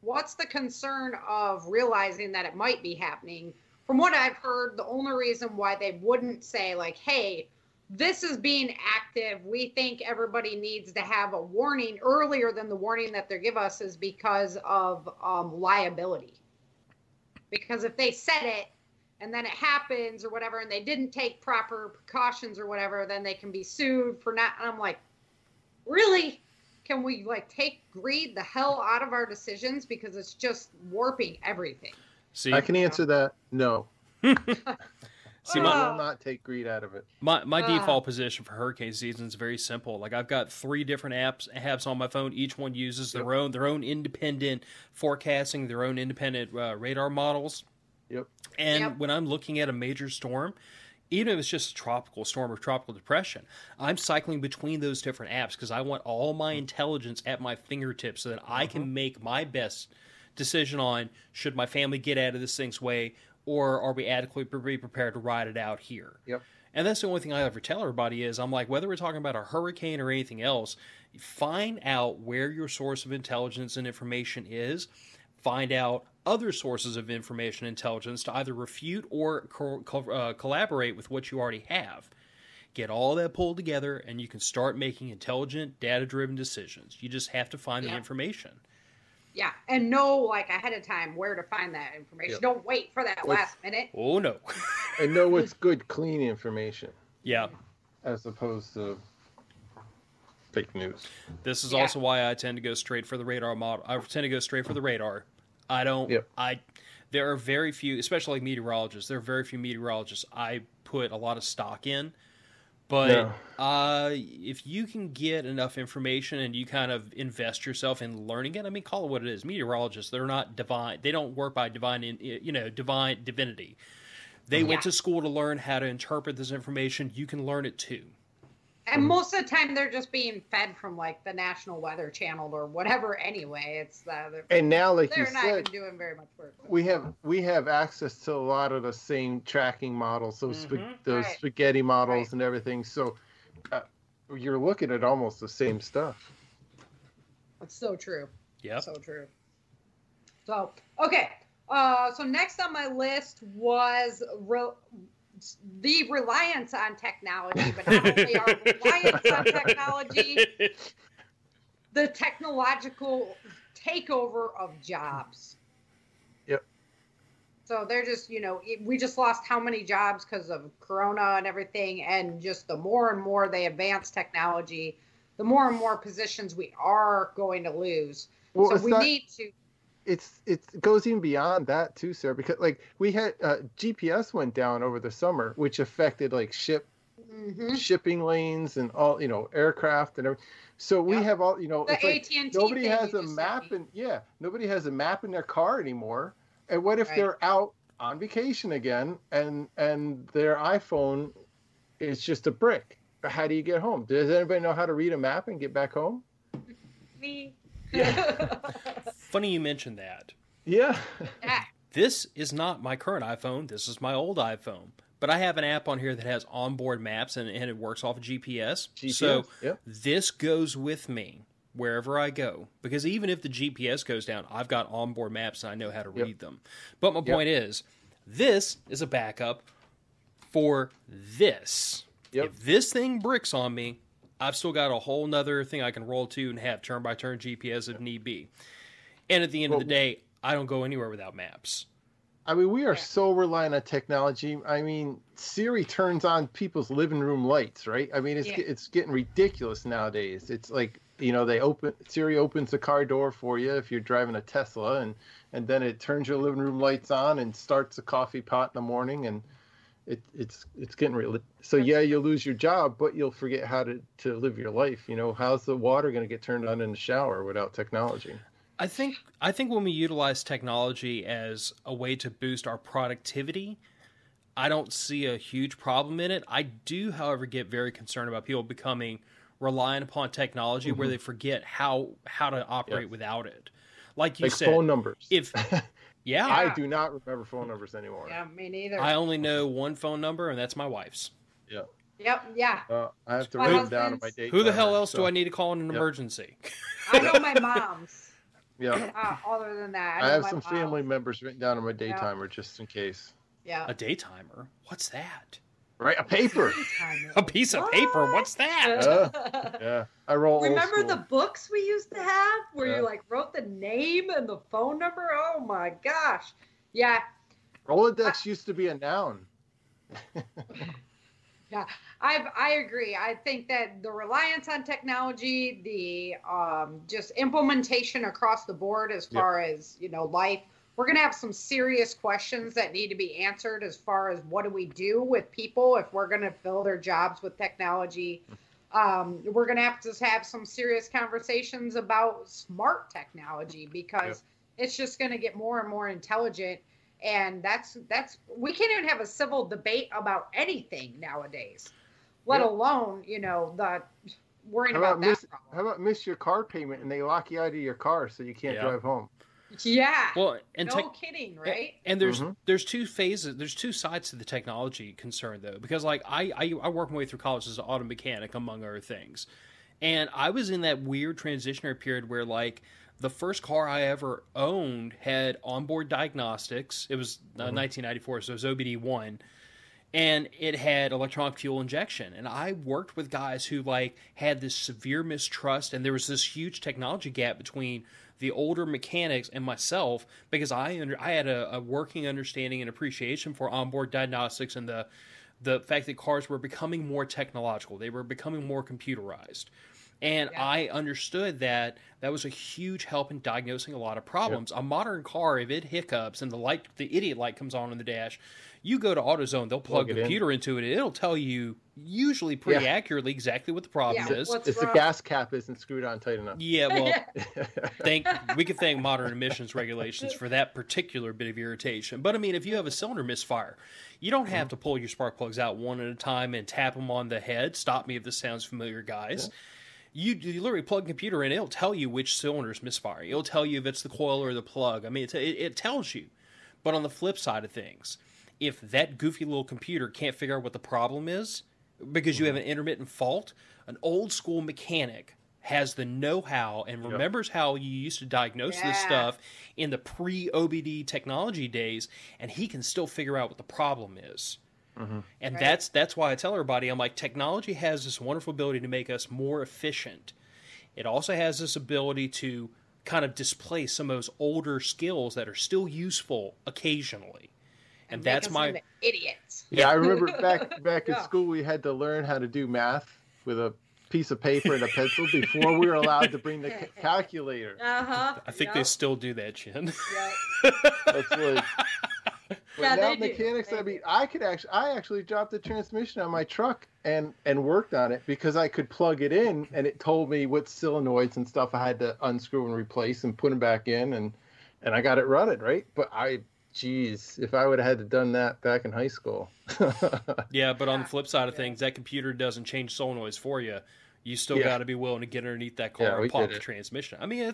What's the concern of realizing that it might be happening? From what I've heard, the only reason why they wouldn't say, like, hey, this is being active, we think everybody needs to have a warning earlier than the warning that they give us, is because of liability. Because if they said it and then it happens or whatever, and they didn't take proper precautions or whatever, then they can be sued for not. And I'm like, really? Can we, like, take greed the hell out of our decisions, because it's just warping everything? See, I can answer that. No. See, I will not take greed out of it. My default position for hurricane season is very simple. Like, I've got 3 different apps on my phone. Each one uses their own independent forecasting, their own independent radar models. Yep. And when I'm looking at a major storm, even if it's just a tropical storm or tropical depression, I'm cycling between those different apps because I want all my intelligence at my fingertips so that I can make my best decision on, should my family get out of this thing's way, or are we adequately prepared to ride it out here? Yep. And that's the only thing I ever tell everybody is, I'm like, whether we're talking about a hurricane or anything else, find out where your source of intelligence and information is. Find out other sources of information and intelligence to either refute or collaborate with what you already have. Get all that pulled together, and you can start making intelligent, data-driven decisions. You just have to find the information. Yeah, and know, like, ahead of time where to find that information. Yep. Don't wait for that last minute. Oh, no. And know what's good, clean information. Yeah. As opposed to fake news. This is also why I tend to go straight for the radar model. I tend to go straight for the radar. I don't. Yep. There are very few, especially like meteorologists. There are very few meteorologists I put a lot of stock in. But if you can get enough information and you kind of invest yourself in learning it, I mean, call it what it is. Meteorologists, they're not divine. They don't work by divine divinity. They went to school to learn how to interpret this information. You can learn it too. And most of the time, they're just being fed from, like, the National Weather Channel or whatever. Anyway, it's and now, like you said, they're not even doing very much work. We have access to a lot of the same tracking models, those spaghetti models and everything. So you're looking at almost the same stuff. That's so true. Yeah. So true. So okay. So next on my list was the reliance on technology, but not only our reliance on technology, the technological takeover of jobs. Yep. So they're just, we just lost how many jobs because of Corona and everything, and just the more and more they advance technology, the more and more positions we are going to lose. Well, so we need to. It goes even beyond that too, Sarah, because like we had GPS went down over the summer, which affected like shipping lanes and all, aircraft and everything. So we have all, it's like nobody has a map nobody has a map in their car anymore. And what if they're out on vacation again and their iPhone is just a brick? How do you get home? Does anybody know how to read a map and get back home? Me. Yeah. Funny you mentioned that. Yeah. This is not my current iPhone. This is my old iPhone. But I have an app on here that has onboard maps, and it works off of GPS. So this goes with me wherever I go. Because even if the GPS goes down, I've got onboard maps, and I know how to read them. But my point is, this is a backup for this. If this thing bricks on me, I've still got a whole nother thing I can roll to and have turn-by-turn GPS if need be. And at the end of the day, I don't go anywhere without maps. I mean, we are so reliant on technology. I mean, Siri turns on people's living room lights, right? I mean, it's getting ridiculous nowadays. It's like, Siri opens the car door for you if you're driving a Tesla, and then it turns your living room lights on and starts a coffee pot in the morning, and it's getting really. So you'll lose your job, but you'll forget how to live your life. How's the water going to get turned on in the shower without technology? I think when we utilize technology as a way to boost our productivity, I don't see a huge problem in it. I do, however, get very concerned about people becoming reliant upon technology where they forget how to operate without it. Like you said, phone numbers. I do not remember phone numbers anymore. Yeah, me neither. I only know one phone number, and that's my wife's. Yeah. Yep. Yeah. I have to write them down on my date. Who the hell else do I need to call in an emergency? I know my mom's. Yeah. Other than that, I have some family members written down on my day timer just in case. Yeah. A day timer? What's that? Right, a paper. A piece of paper. What's that? Yeah. I roll. Remember the books we used to have where you wrote the name and the phone number? Oh my gosh. Yeah. Rolodex used to be a noun. Yeah, I agree. I think that the reliance on technology, the just implementation across the board as far as, life, we're going to have some serious questions that need to be answered as far as what do we do with people if we're going to fill their jobs with technology. We're going to have some serious conversations about smart technology because it's just going to get more and more intelligent. And that's we can't even have a civil debate about anything nowadays, let alone, the worrying about that problem. How about miss your car payment and they lock you out of your car so you can't drive home? Yeah. Well, and no kidding, right? And there's two phases. There's two sides to the technology concern, though, because like I worked my way through college as an auto mechanic, among other things, and I was in that weird transitionary period where like the first car I ever owned had onboard diagnostics. It was 1994, so it was OBD1. And it had electronic fuel injection. And I worked with guys who like had this severe mistrust, and there was this huge technology gap between the older mechanics and myself because I had a working understanding and appreciation for onboard diagnostics and the fact that cars were becoming more technological. They were becoming more computerized. And I understood that was a huge help in diagnosing a lot of problems. A modern car, if it hiccups and the idiot light comes on in the dash, you go to AutoZone, they'll plug a computer into it, and it'll tell you usually pretty accurately exactly what the problem is. It's the gas cap isn't screwed on tight enough. Yeah, well, we could thank modern emissions regulations for that particular bit of irritation. But I mean, if you have a cylinder misfire, you don't have to pull your spark plugs out one at a time and tap them on the head. Stop me if this sounds familiar, guys. You literally plug a computer in, it'll tell you which cylinder's misfiring. It'll tell you if it's the coil or the plug. I mean, it tells you. But on the flip side of things, if that goofy little computer can't figure out what the problem is because you have an intermittent fault, an old school mechanic has the know-how and remembers how you used to diagnose this stuff in the pre-OBD technology days, and he can still figure out what the problem is. And that's why I tell everybody, I'm like, technology has this wonderful ability to make us more efficient. It also has this ability to kind of displace some of those older skills that are still useful occasionally. And that's my idiots. Yeah, I remember back in school we had to learn how to do math with a piece of paper and a pencil before we were allowed to bring the calculator. I think they still do that, Jen. That's like. But now mechanics, I mean, I actually dropped the transmission on my truck and worked on it because I could plug it in and it told me what solenoids and stuff I had to unscrew and replace and put them back in and I got it running, right? But if I would have had done that back in high school. Yeah, but on the flip side of things, that computer doesn't change solenoids for you. You still got to be willing to get underneath that car and pop the transmission. I mean,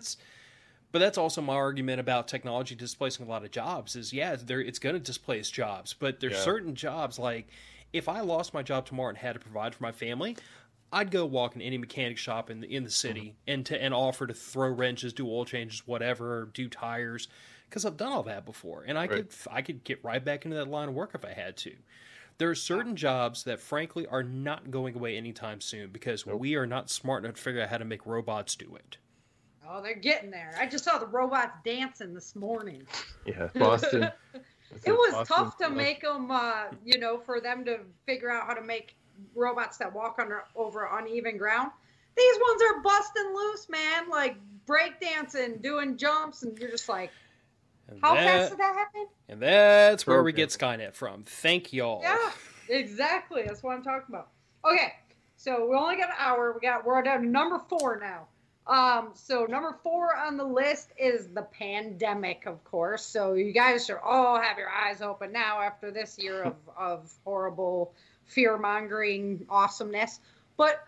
But that's also my argument about technology displacing a lot of jobs is, it's going to displace jobs. But there's certain jobs, like if I lost my job tomorrow and had to provide for my family, I'd go walk in any mechanic shop in the city and offer to throw wrenches, do oil changes, whatever, do tires, because I've done all that before. And I could get right back into that line of work if I had to. There are certain jobs that, frankly, are not going away anytime soon because we are not smart enough to figure out how to make robots do it. Oh, they're getting there. I just saw the robots dancing this morning. Yeah, Boston. It was tough to make them, for them to figure out how to make robots that walk over uneven ground. These ones are busting loose, man, like breakdancing, doing jumps, and you're just like, how fast did that happen? And that's where we get Skynet from. Thank y'all. Yeah, exactly. That's what I'm talking about. Okay, so we only got an hour. We're down to number 4 now. So number 4 on the list is the pandemic, of course. So you guys should all have your eyes open now after this year of horrible fear-mongering awesomeness. But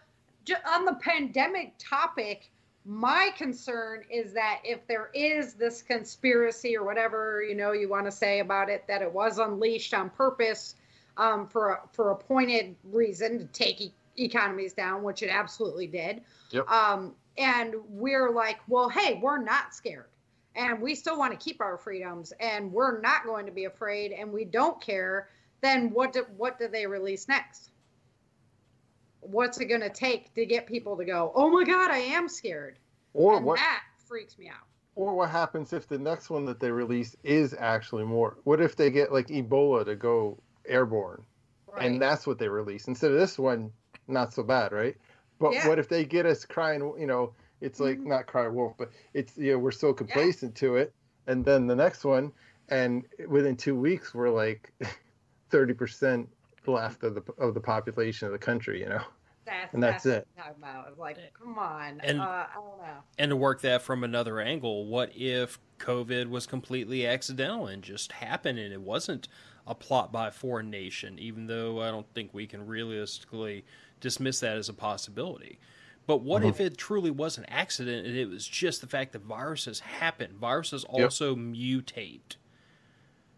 on the pandemic topic, my concern is that if there is this conspiracy or whatever, you want to say about it, that it was unleashed on purpose for a pointed reason to take economies down, which it absolutely did. Yep. And we're like, well, hey, we're not scared. And we still want to keep our freedoms. And we're not going to be afraid. And we don't care. Then what do they release next? What's it going to take to get people to go, oh, my God, I am scared? That freaks me out. Or what happens if the next one that they release is actually more? What if they get like Ebola to go airborne? Right. And that's what they release. Instead of this one, not so bad, right? But what if they get us crying, it's like not cry wolf, but it's, we're so complacent to it. And then the next one, and within 2 weeks, we're like 30% left of the population of the country, That's it. About. Like, come on. And, I don't know. And to work that from another angle, what if COVID was completely accidental and just happened and it wasn't a plot by a foreign nation, even though I don't think we can realistically dismiss that as a possibility. But what if it truly was an accident and it was just the fact that viruses happen? Viruses also mutate.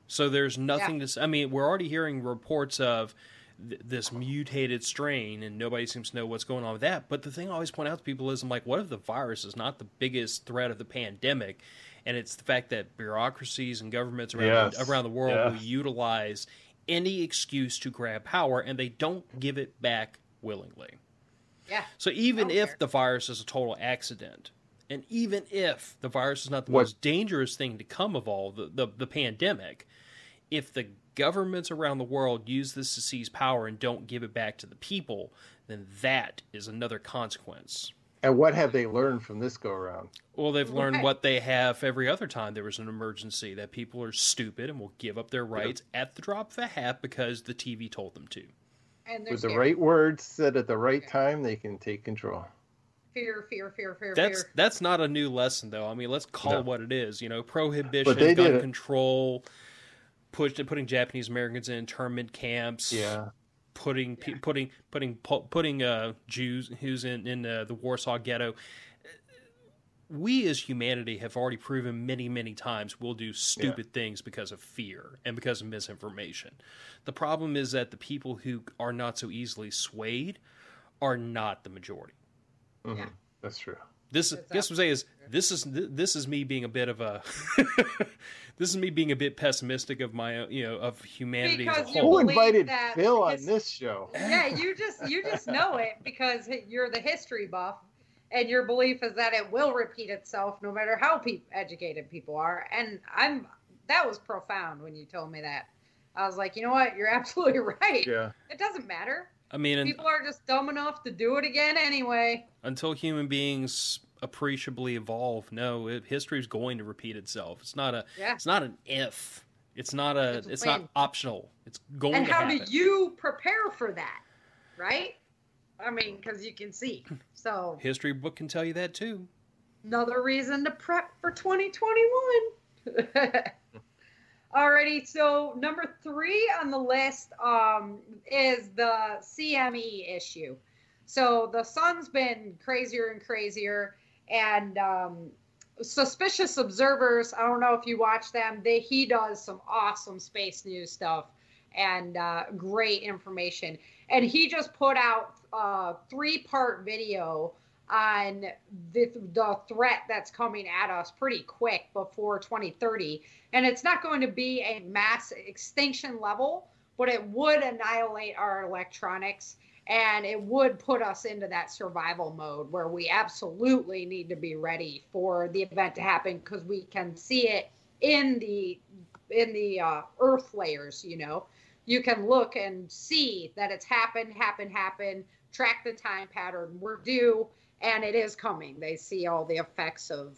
So there's nothing to... I mean, we're already hearing reports of this mutated strain, and nobody seems to know what's going on with that. But the thing I always point out to people is, I'm like, what if the virus is not the biggest threat of the pandemic, and it's the fact that bureaucracies and governments around the world will utilize any excuse to grab power, and they don't give it back willingly. Yeah. So even if the virus is a total accident, and even if the virus is not the most dangerous thing to come of all, the pandemic, if the governments around the world use this to seize power and don't give it back to the people, then that is another consequence. And what have they learned from this go-around? Well, they've learned what they have every other time there was an emergency, that people are stupid and will give up their rights at the drop of a hat because the TV told them to. And with the right words said at the right time, they can take control. Fear. That's not a new lesson, though. I mean, let's call it what it is. Prohibition, gun control, putting Japanese Americans in internment camps. Yeah. Putting Jews who's in the Warsaw Ghetto. We as humanity have already proven many, many times we'll do stupid things because of fear and because of misinformation. The problem is that the people who are not so easily swayed are not the majority. Mm-hmm. Yeah, that's true. This is me being a bit of a this is me being a bit pessimistic of my of humanity because as a whole. Who invited Phil on this show? Yeah, you just know it because you're the history buff. And your belief is that it will repeat itself no matter how educated people are. And that was profound when you told me that. I was like, you know what? You're absolutely right. Yeah. It doesn't matter. I mean, people are just dumb enough to do it again anyway. Until human beings appreciably evolve, history is going to repeat itself. It's not it's not an if. It's not optional. It's going to happen. And how do you prepare for that? Right? I mean, because you can see. So history book can tell you that too. Another reason to prep for 2021. Alrighty, so number 3 on the list is the CME issue. So the sun's been crazier and crazier, and Suspicious Observers, I don't know if you watch them. He does some awesome space news stuff and great information. And he just put out a 3-part video on the threat that's coming at us pretty quick before 2030. And it's not going to be a mass extinction level, but it would annihilate our electronics, and it would put us into that survival mode where we absolutely need to be ready for the event to happen, because we can see it in the earth layers. You can look and see that it's happened, track the time pattern. We're due, and it is coming. They see all the effects of.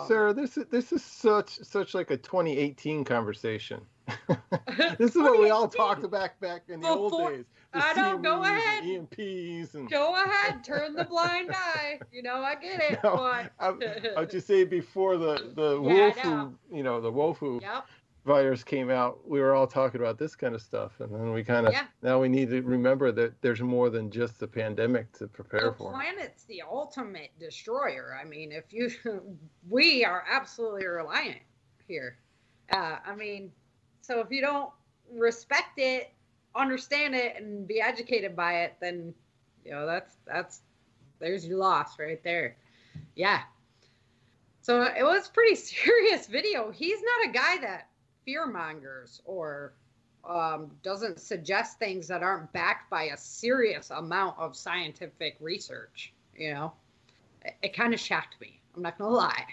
Sarah, this is such like a 2018 conversation. This is what we all talked back in the old days. I know. Go ahead. EMPs and. Go ahead. Turn the blind eye. I get it. No, but... I'll just say before the Wolfu, the Wolfu virus came out, we were all talking about this kind of stuff, and then we kind of now we need to remember that there's more than just the pandemic to prepare for. The planet's the ultimate destroyer. I mean, we are absolutely reliant here. So if you don't respect it, understand it, and be educated by it, then that's there's your loss right there. Yeah. So it was a pretty serious video. He's not a guy that fear mongers or doesn't suggest things that aren't backed by a serious amount of scientific research. It kind of shocked me. I'm not gonna lie.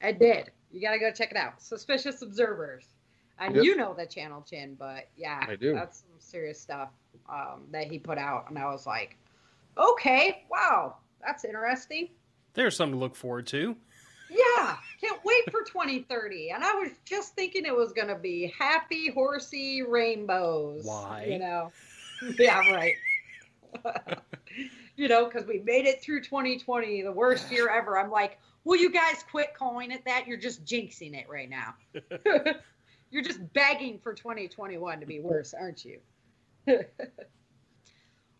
I did. You gotta go check it out. Suspicious Observers. And you know the channel, Chin, but yeah, I do. That's some serious stuff that he put out, and I was like, okay, wow, that's interesting. There's something to look forward to. Yeah, can't wait for 2030. And I was just thinking it was going to be happy, horsey rainbows. Why? Yeah, right. Because we made it through 2020, the worst year ever. I'm like, will you guys quit calling it that? You're just jinxing it right now. You're just begging for 2021 to be worse, aren't you?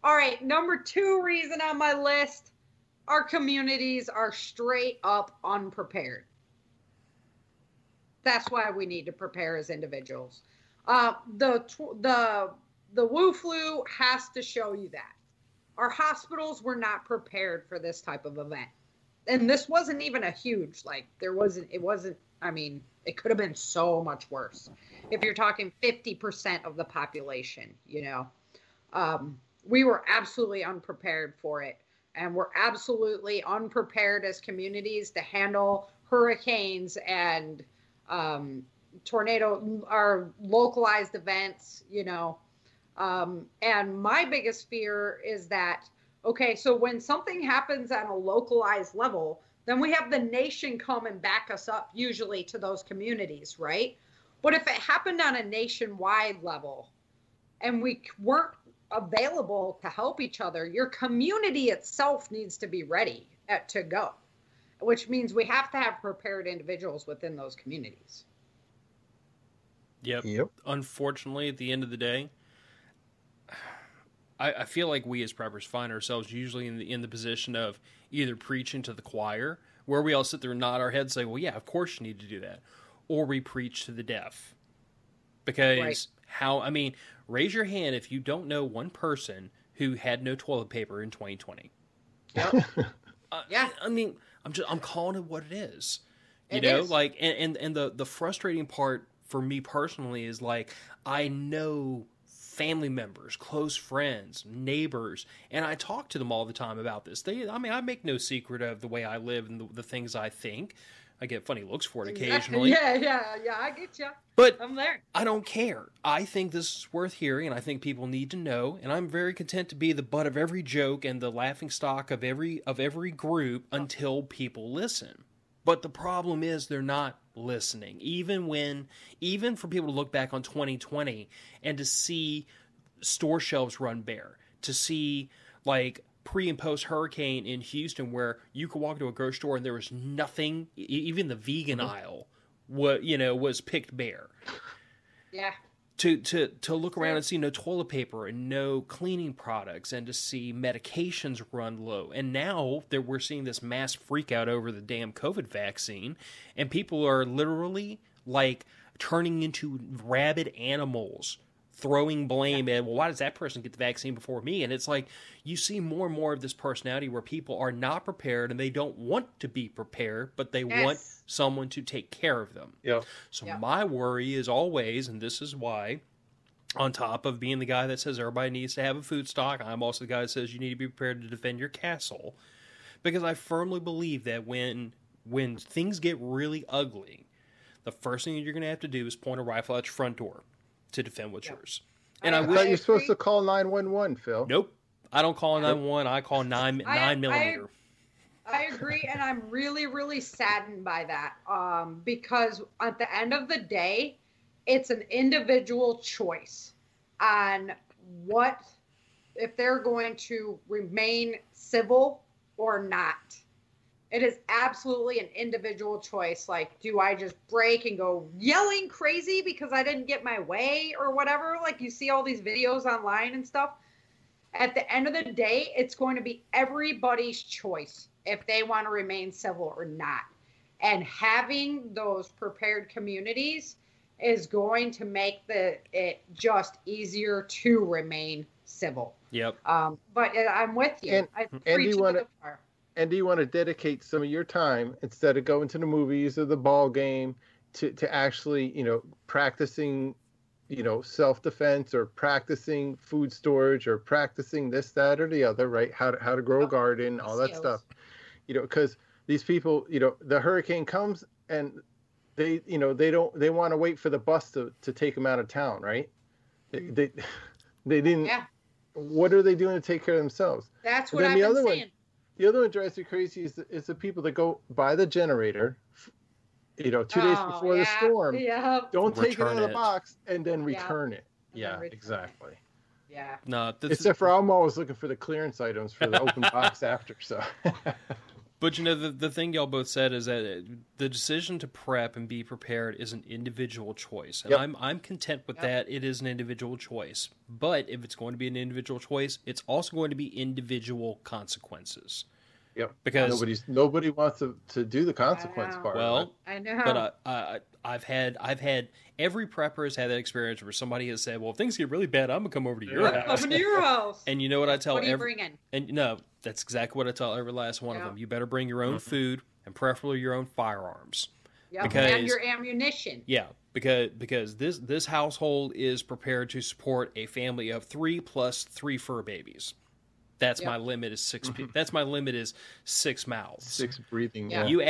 All right, number 2 reason on my list. Our communities are straight up unprepared. That's why we need to prepare as individuals. The Wu flu has to show you that. Our hospitals were not prepared for this type of event. And this wasn't even a huge, it could have been so much worse. If you're talking 50% of the population, we were absolutely unprepared for it. And we're absolutely unprepared as communities to handle hurricanes and tornado, our localized events, And my biggest fear is that, okay, so when something happens at a localized level, then we have the nation come and back us up, usually to those communities, right? But if it happened on a nationwide level and we weren't available to help each other, your community itself needs to be ready to go, which means we have to have prepared individuals within those communities. Yep. Unfortunately, at the end of the day, I feel like we as preppers find ourselves usually in the position of either preaching to the choir, where we all sit there and nod our heads and say, well, yeah, of course you need to do that, or we preach to the deaf. Because raise your hand if you don't know one person who had no toilet paper in 2020. Yep. Yeah. I'm calling it what it is. It is. And the frustrating part for me personally is I know family members, close friends, neighbors, and I talk to them all the time about this. I make no secret of the way I live and the things I think. I get funny looks for it occasionally. Yeah, I get you. But I'm there. I don't care. I think this is worth hearing, and I think people need to know, and I'm very content to be the butt of every joke and the laughing stock of every group until people listen. But the problem is they're not listening. Even for people to look back on 2020 and to see store shelves run bare, to see pre and post hurricane in Houston where you could walk into a grocery store and there was nothing, even the vegan aisle was picked bare. Yeah. to look around and see no toilet paper and no cleaning products, and to see medications run low. And now that we're seeing this mass freak out over the damn COVID vaccine, and people are literally like turning into rabid animals, throwing blame at, well, why does that person get the vaccine before me? And it's like, you see more and more of this personality where people are not prepared and they don't want to be prepared, but they want someone to take care of them. Yep. So my worry is always, and this is why, on top of being the guy that says everybody needs to have a food stock, I'm also the guy that says you need to be prepared to defend your castle. Because I firmly believe that when things get really ugly, the first thing you're going to have to do is point a rifle at your front door to defend what's yours. And I thought you're supposed to call 911, Phil. Nope. I don't call 911. I call 9 millimeter. I agree, and I'm really, really saddened by that. Because at the end of the day, it's an individual choice on what, if they're going to remain civil or not. It is absolutely an individual choice. Like, do I just break and go yelling crazy because I didn't get my way or whatever? Like, you see all these videos online and stuff. At the end of the day, it's going to be everybody's choice if they want to remain civil or not. And having those prepared communities is going to make it just easier to remain civil. Yep. But I'm with you. And do you want to dedicate some of your time, instead of going to the movies or the ball game, to actually, practicing, self-defense, or practicing food storage, or practicing this, that, or the other, right? How to grow a garden, all that stuff. Because these people, the hurricane comes and they want to wait for the bus to take them out of town, right? They didn't. Yeah. What are they doing to take care of themselves? That's what I've been saying. The other one that drives me crazy is the people that go buy the generator, 2 days before the storm. Yeah. Don't take it out of the box and then return it. Exactly. Yeah. No, except for I'm always looking for the clearance items for the open box after. So. But the thing y'all both said is that the decision to prep and be prepared is an individual choice, and I'm content with that. It is an individual choice, but if it's going to be an individual choice, it's also going to be individual consequences. Yep. Because nobody wants to do the consequence part. Well, I know. But I've had every prepper has had that experience where somebody has said, "Well, if things get really bad, I'm gonna come over to your house." Coming to your house. And you know what I tell? What are you bringing? And no, that's exactly what I tell every last one of them. You better bring your own food and preferably your own firearms. Yeah, and your ammunition. Yeah, because this household is prepared to support a family of 3 plus 3 fur babies. That's my limit is 6. That's my limit is 6 mouths. 6 breathing. Yeah. You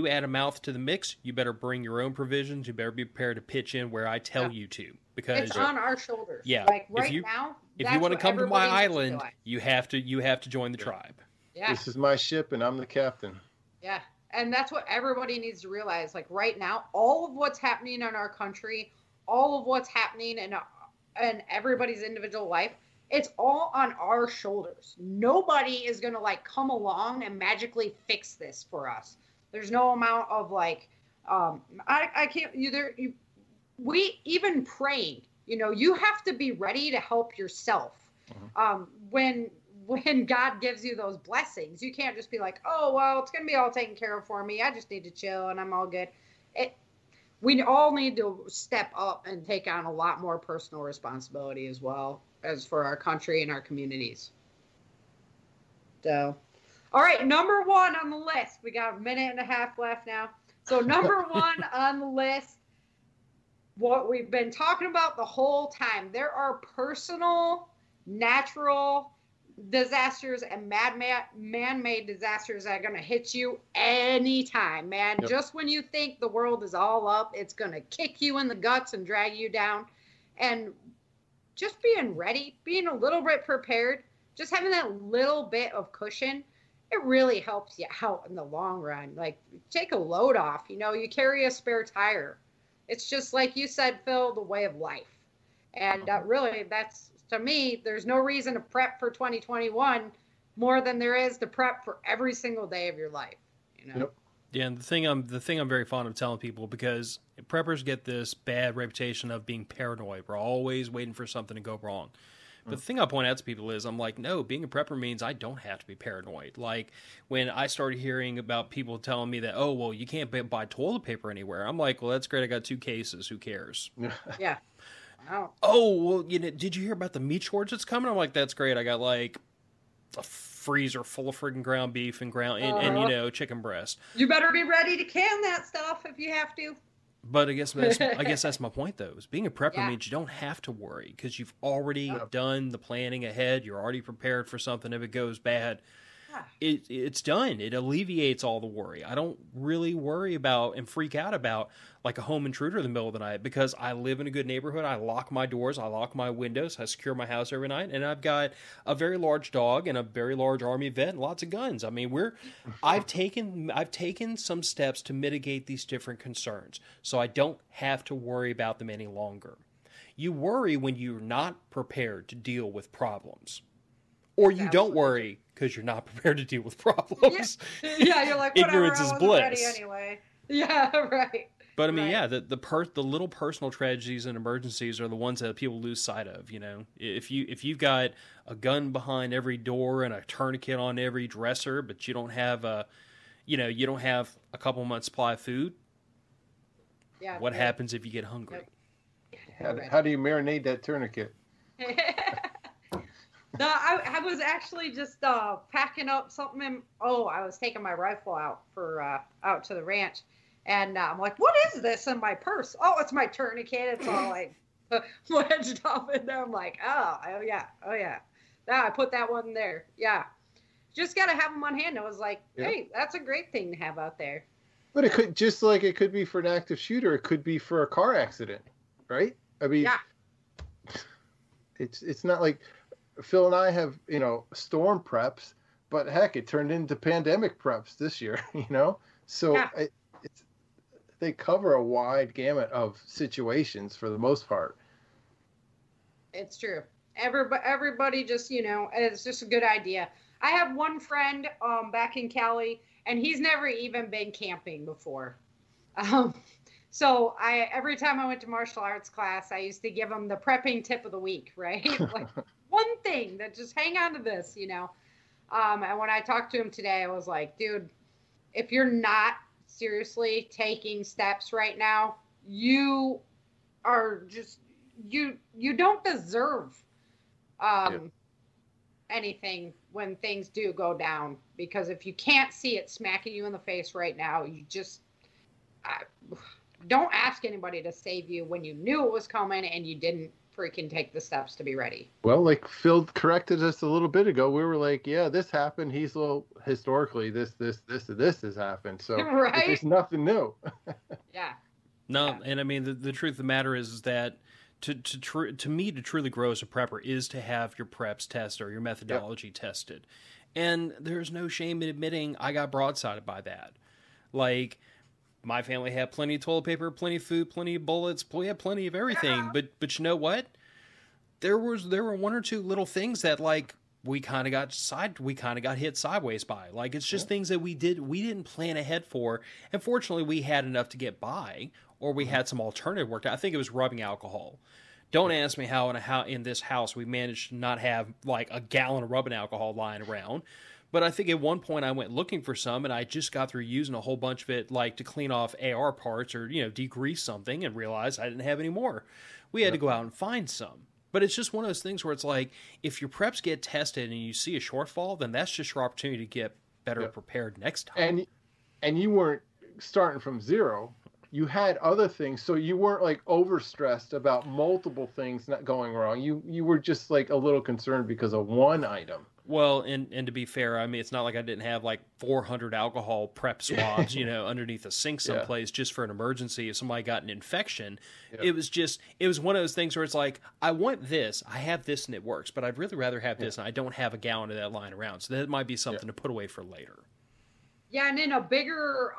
add a mouth to the mix. You better bring your own provisions. You better be prepared to pitch in where I tell you to, because it's on our shoulders. Yeah. Like now, if you want to come to my island, you have to join the tribe. Yeah. This is my ship, and I'm the captain. Yeah, and that's what everybody needs to realize. Like right now, all of what's happening in our country, all of what's happening in everybody's individual life. It's all on our shoulders. Nobody is going to come along and magically fix this for us. There's no amount of I can't either. We even praying, you have to be ready to help yourself. When God gives you those blessings, you can't just be like, oh, well, it's going to be all taken care of for me. I just need to chill and I'm all good. We all need to step up and take on a lot more personal responsibility as well as for our country and our communities. So, all right, number 1 on the list. We got a minute and a half left now. So number 1 on the list, what we've been talking about the whole time. There are personal, natural disasters and man-made disasters that are going to hit you anytime, man. Yep. Just when you think the world is all up, it's going to kick you in the guts and drag you down. And just being ready, being a little bit prepared, just having that little bit of cushion, it really helps you out in the long run. Like, take a load off. You carry a spare tire. It's just like you said, Phil, the way of life. And really, that's, to me, there's no reason to prep for 2021 more than there is to prep for every single day of your life. Yeah, and the thing I'm very fond of telling people, because preppers get this bad reputation of being paranoid. We're always waiting for something to go wrong. But the thing I point out to people is, I'm like, no, being a prepper means I don't have to be paranoid. Like, when I started hearing about people telling me that, oh, well, you can't buy toilet paper anywhere, I'm like, well, that's great. I got 2 cases. Who cares? Yeah. Oh, well, did you hear about the meat shortage that's coming? I'm like, that's great. I got, like, a freezer full of friggin' ground beef and chicken breast. You better be ready to can that stuff if you have to. But I guess that's my point, though. Is being a prepper means you don't have to worry, because you've already done the planning ahead. You're already prepared for something if it goes bad. It's done. It alleviates all the worry. I don't really worry about and freak out about like a home intruder in the middle of the night, because I live in a good neighborhood. I lock my doors. I lock my windows. I secure my house every night. And I've got a very large dog and a very large Army vet and lots of guns. I mean, I've taken some steps to mitigate these different concerns, so I don't have to worry about them any longer. You worry when you're not prepared to deal with problems. Or you don't worry because you're not prepared to deal with problems. Yeah, you're like, whatever, ignorance is I wasn't bliss. ready anyway. Yeah, right. But I mean, the little personal tragedies and emergencies are the ones that people lose sight of. If you've got a gun behind every door and a tourniquet on every dresser, but you don't have a couple months supply of food. Yeah. What happens if you get hungry? How do you marinate that tourniquet? No, I was actually just packing up something. I was taking my rifle out to the ranch, and I'm like, "What is this in my purse?" Oh, it's my tourniquet. It's all like wedged up in there. I'm like, oh yeah. Now I put that one there. Yeah, just gotta have them on hand. I was like, hey, that's a great thing to have out there. But it could it could be for an active shooter. It could be for a car accident, right? I mean, it's not like Phil and I have, storm preps, but heck, it turned into pandemic preps this year, So they cover a wide gamut of situations for the most part. It's true. Everybody just, it's just a good idea. I have one friend back in Cali, and he's never even been camping before. So every time I went to martial arts class, I used to give him the prepping tip of the week, right? Like, one thing that just hang on to this, And when I talked to him today, I was like, dude, if you're not seriously taking steps right now, you are just, you don't deserve anything when things do go down. Because if you can't see it smacking you in the face right now, you just don't ask anybody to save you when you knew it was coming and you didn't freaking take the steps to be ready. Well, like Phil corrected us a little bit ago, we were like, yeah, this happened. He's a little historically this has happened. So It's nothing new. Yeah. No, and I mean the truth of the matter is that to me to truly grow as a prepper is to have your preps tested or your methodology tested. And there's no shame in admitting I got broadsided by that. Like, my family had plenty of toilet paper, plenty of food, plenty of bullets. We had plenty of everything. But you know what? There were one or two little things that like we kind of got hit sideways by. Like, it's just things that we didn't plan ahead for. And fortunately, we had enough to get by, or we had some alternative worked out. I think it was rubbing alcohol. Don't ask me how in this house we managed to not have like a gallon of rubbing alcohol lying around. But I think at one point I went looking for some, and I just got through using a whole bunch of it, like to clean off AR parts or, degrease something, and realized I didn't have any more. We had to go out and find some. But it's just one of those things where it's like, if your preps get tested and you see a shortfall, then that's just your opportunity to get better prepared next time. And you weren't starting from zero. You had other things, so you weren't like overstressed about multiple things not going wrong. You were just like a little concerned because of one item. Well, and to be fair, I mean, it's not like I didn't have like 400 alcohol prep swabs, underneath a sink someplace just for an emergency if somebody got an infection. Yeah. It was one of those things where it's like, I want this, I have this and it works, but I'd really rather have this and I don't have a gallon of that lying around. So that might be something to put away for later. Yeah, and in a bigger,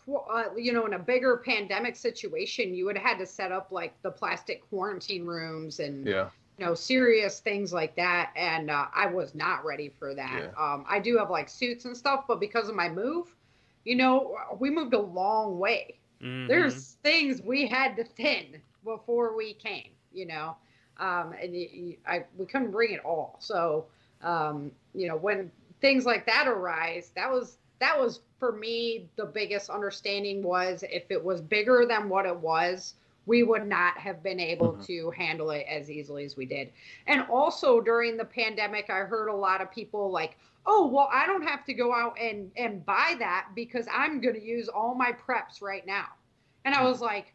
in a bigger pandemic situation, you would have had to set up like the plastic quarantine rooms and serious things like that. And I was not ready for that. Yeah. I do have like suits and stuff, but because of my move, we moved a long way. Mm-hmm. There's things we had to thin before we came, and we couldn't bring it all. So, when things like that arise, that was for me, the biggest understanding was if it was bigger than what it was, we would not have been able to handle it as easily as we did. And also during the pandemic, I heard a lot of people like, oh, well, I don't have to go out and buy that because I'm going to use all my preps right now. And I was like,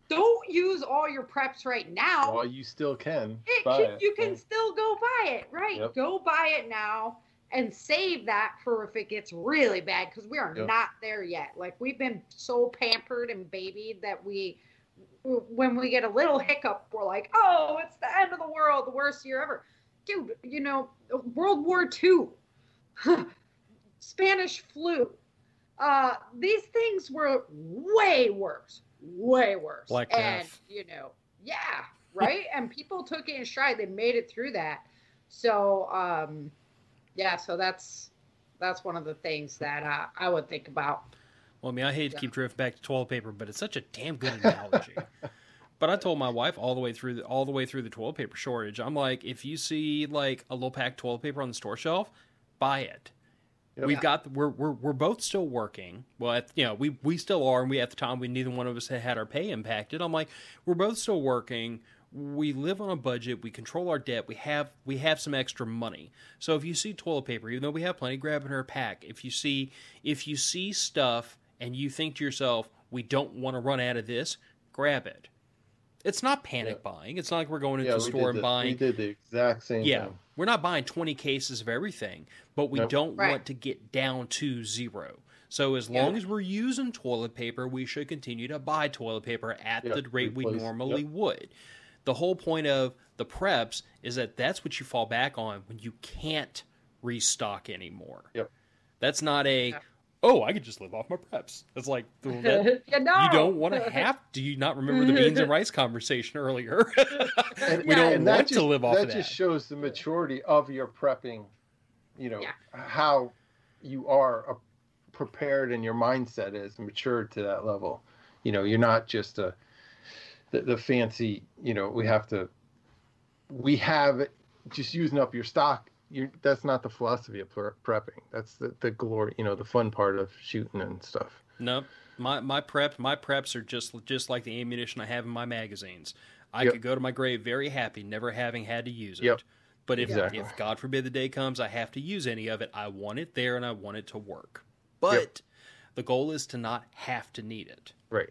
don't use all your preps right now. Well, you still can. You can still go buy it, right? Yep. Go buy it now and save that for if it gets really bad, because we are not there yet. Like, we've been so pampered and babied that when we get a little hiccup, we're like, oh, it's the end of the world, the worst year ever. Dude, World War II, Spanish flu, these things were way worse. Black Death. Yeah, right? And people took it in stride. They made it through that. So, so that's one of the things that I would think about. Well, I mean, I hate to keep drifting back to toilet paper, but it's such a damn good analogy. But I told my wife all the way through the toilet paper shortage, I'm like, if you see like a low pack toilet paper on the store shelf, buy it. Yep. We're both still working. Well, we still are, and we at the time neither one of us had our pay impacted. I'm like, we're both still working. We live on a budget. We control our debt. We have some extra money. So if you see toilet paper, even though we have plenty, grab it in our pack. If you see stuff and you think to yourself, we don't want to run out of this, grab it. It's not panic buying. It's not like we're going into the store and buying. We did the exact same thing. We're not buying 20 cases of everything, but we don't want to get down to zero. So as long as we're using toilet paper, we should continue to buy toilet paper at the rate we normally would. The whole point of the preps is that that's what you fall back on when you can't restock anymore. Yep. That's not I could just live off my preps. It's like, you don't want to have. Do you not remember the beans and rice conversation earlier? We don't want to live off of that. That just shows the maturity of your prepping, how you are prepared and your mindset is matured to that level. You're not just the fancy, we have just using up your stock. That's not the philosophy of prepping. That's the glory, the fun part of shooting and stuff. No, my preps are just like the ammunition I have in my magazines. I could go to my grave very happy, never having had to use it. Yep. But if God forbid the day comes I have to use any of it, I want it there and I want it to work. But the goal is to not have to need it. Right.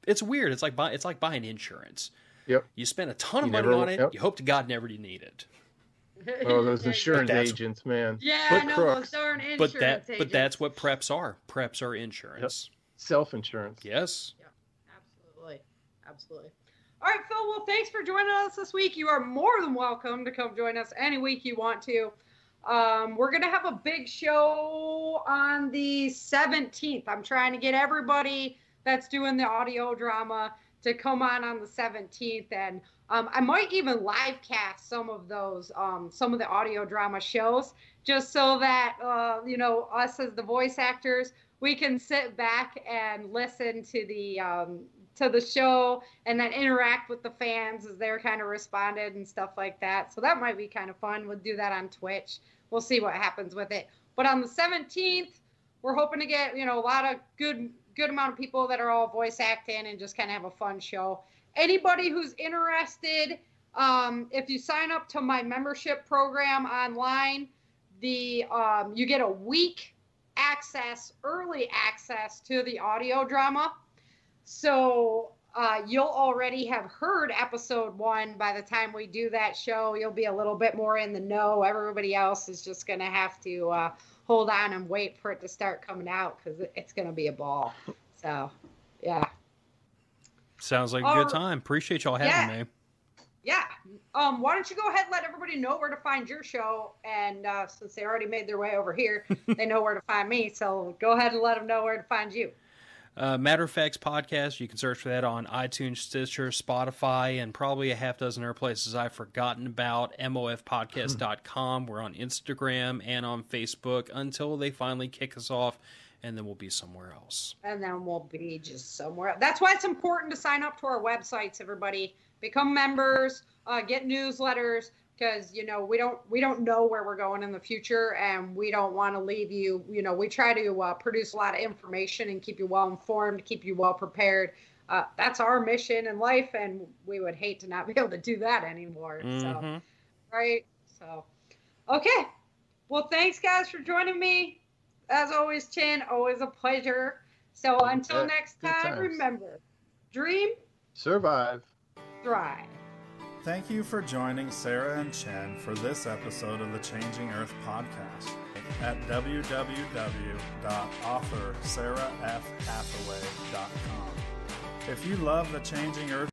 It's weird. It's like buying insurance. Yep. You spend a ton of money on it. Yep. You hope to God never need it. Oh, those insurance agents, man. Yeah, those darn insurance agents. But that's what preps are. Preps are insurance. Yep. Self-insurance. Yes. Yeah, absolutely. All right, Phil, well, thanks for joining us this week. You are more than welcome to come join us any week you want to. We're going to have a big show on the 17th. I'm trying to get everybody that's doing the audio drama to come on the 17th, and I might even live cast some of those, some of the audio drama shows, just so that, us as the voice actors, we can sit back and listen to the show and then interact with the fans as they're kind of responded and stuff like that. So that might be kind of fun. We'll do that on Twitch. We'll see what happens with it. But on the 17th, we're hoping to get, a lot of good amount of people that are all voice acting and just kind of have a fun show. Anybody who's interested, if you sign up to my membership program online, you get a week early access to the audio drama. So you'll already have heard episode 1 by the time we do that show. You'll be a little bit more in the know. Everybody else is just going to have to hold on and wait for it to start coming out because it's going to be a ball. So, yeah. Sounds like a good time. Appreciate y'all having me. Yeah. Why don't you go ahead and let everybody know where to find your show? And since they already made their way over here, they know where to find me. So go ahead and let them know where to find you. Matter of Facts Podcast. You can search for that on iTunes, Stitcher, Spotify, and probably a half dozen other places I've forgotten about. MOFpodcast.com. We're on Instagram and on Facebook until they finally kick us off and then we'll be somewhere else. And then we'll be just somewhere. That's why it's important to sign up to our websites, everybody. Become members, get newsletters, because, you know, we don't know where we're going in the future, and we don't want to leave you. You know, we try to produce a lot of information and keep you well informed, keep you well prepared. That's our mission in life, and we would hate to not be able to do that anymore. So, right? So, okay. Well, thanks, guys, for joining me. As always, Chin, always a pleasure. So until next time, remember, dream, survive, thrive. Thank you for joining Sara and Chen for this episode of the Changing Earth podcast at www.authorSarahFHathaway.com. If you love the Changing Earth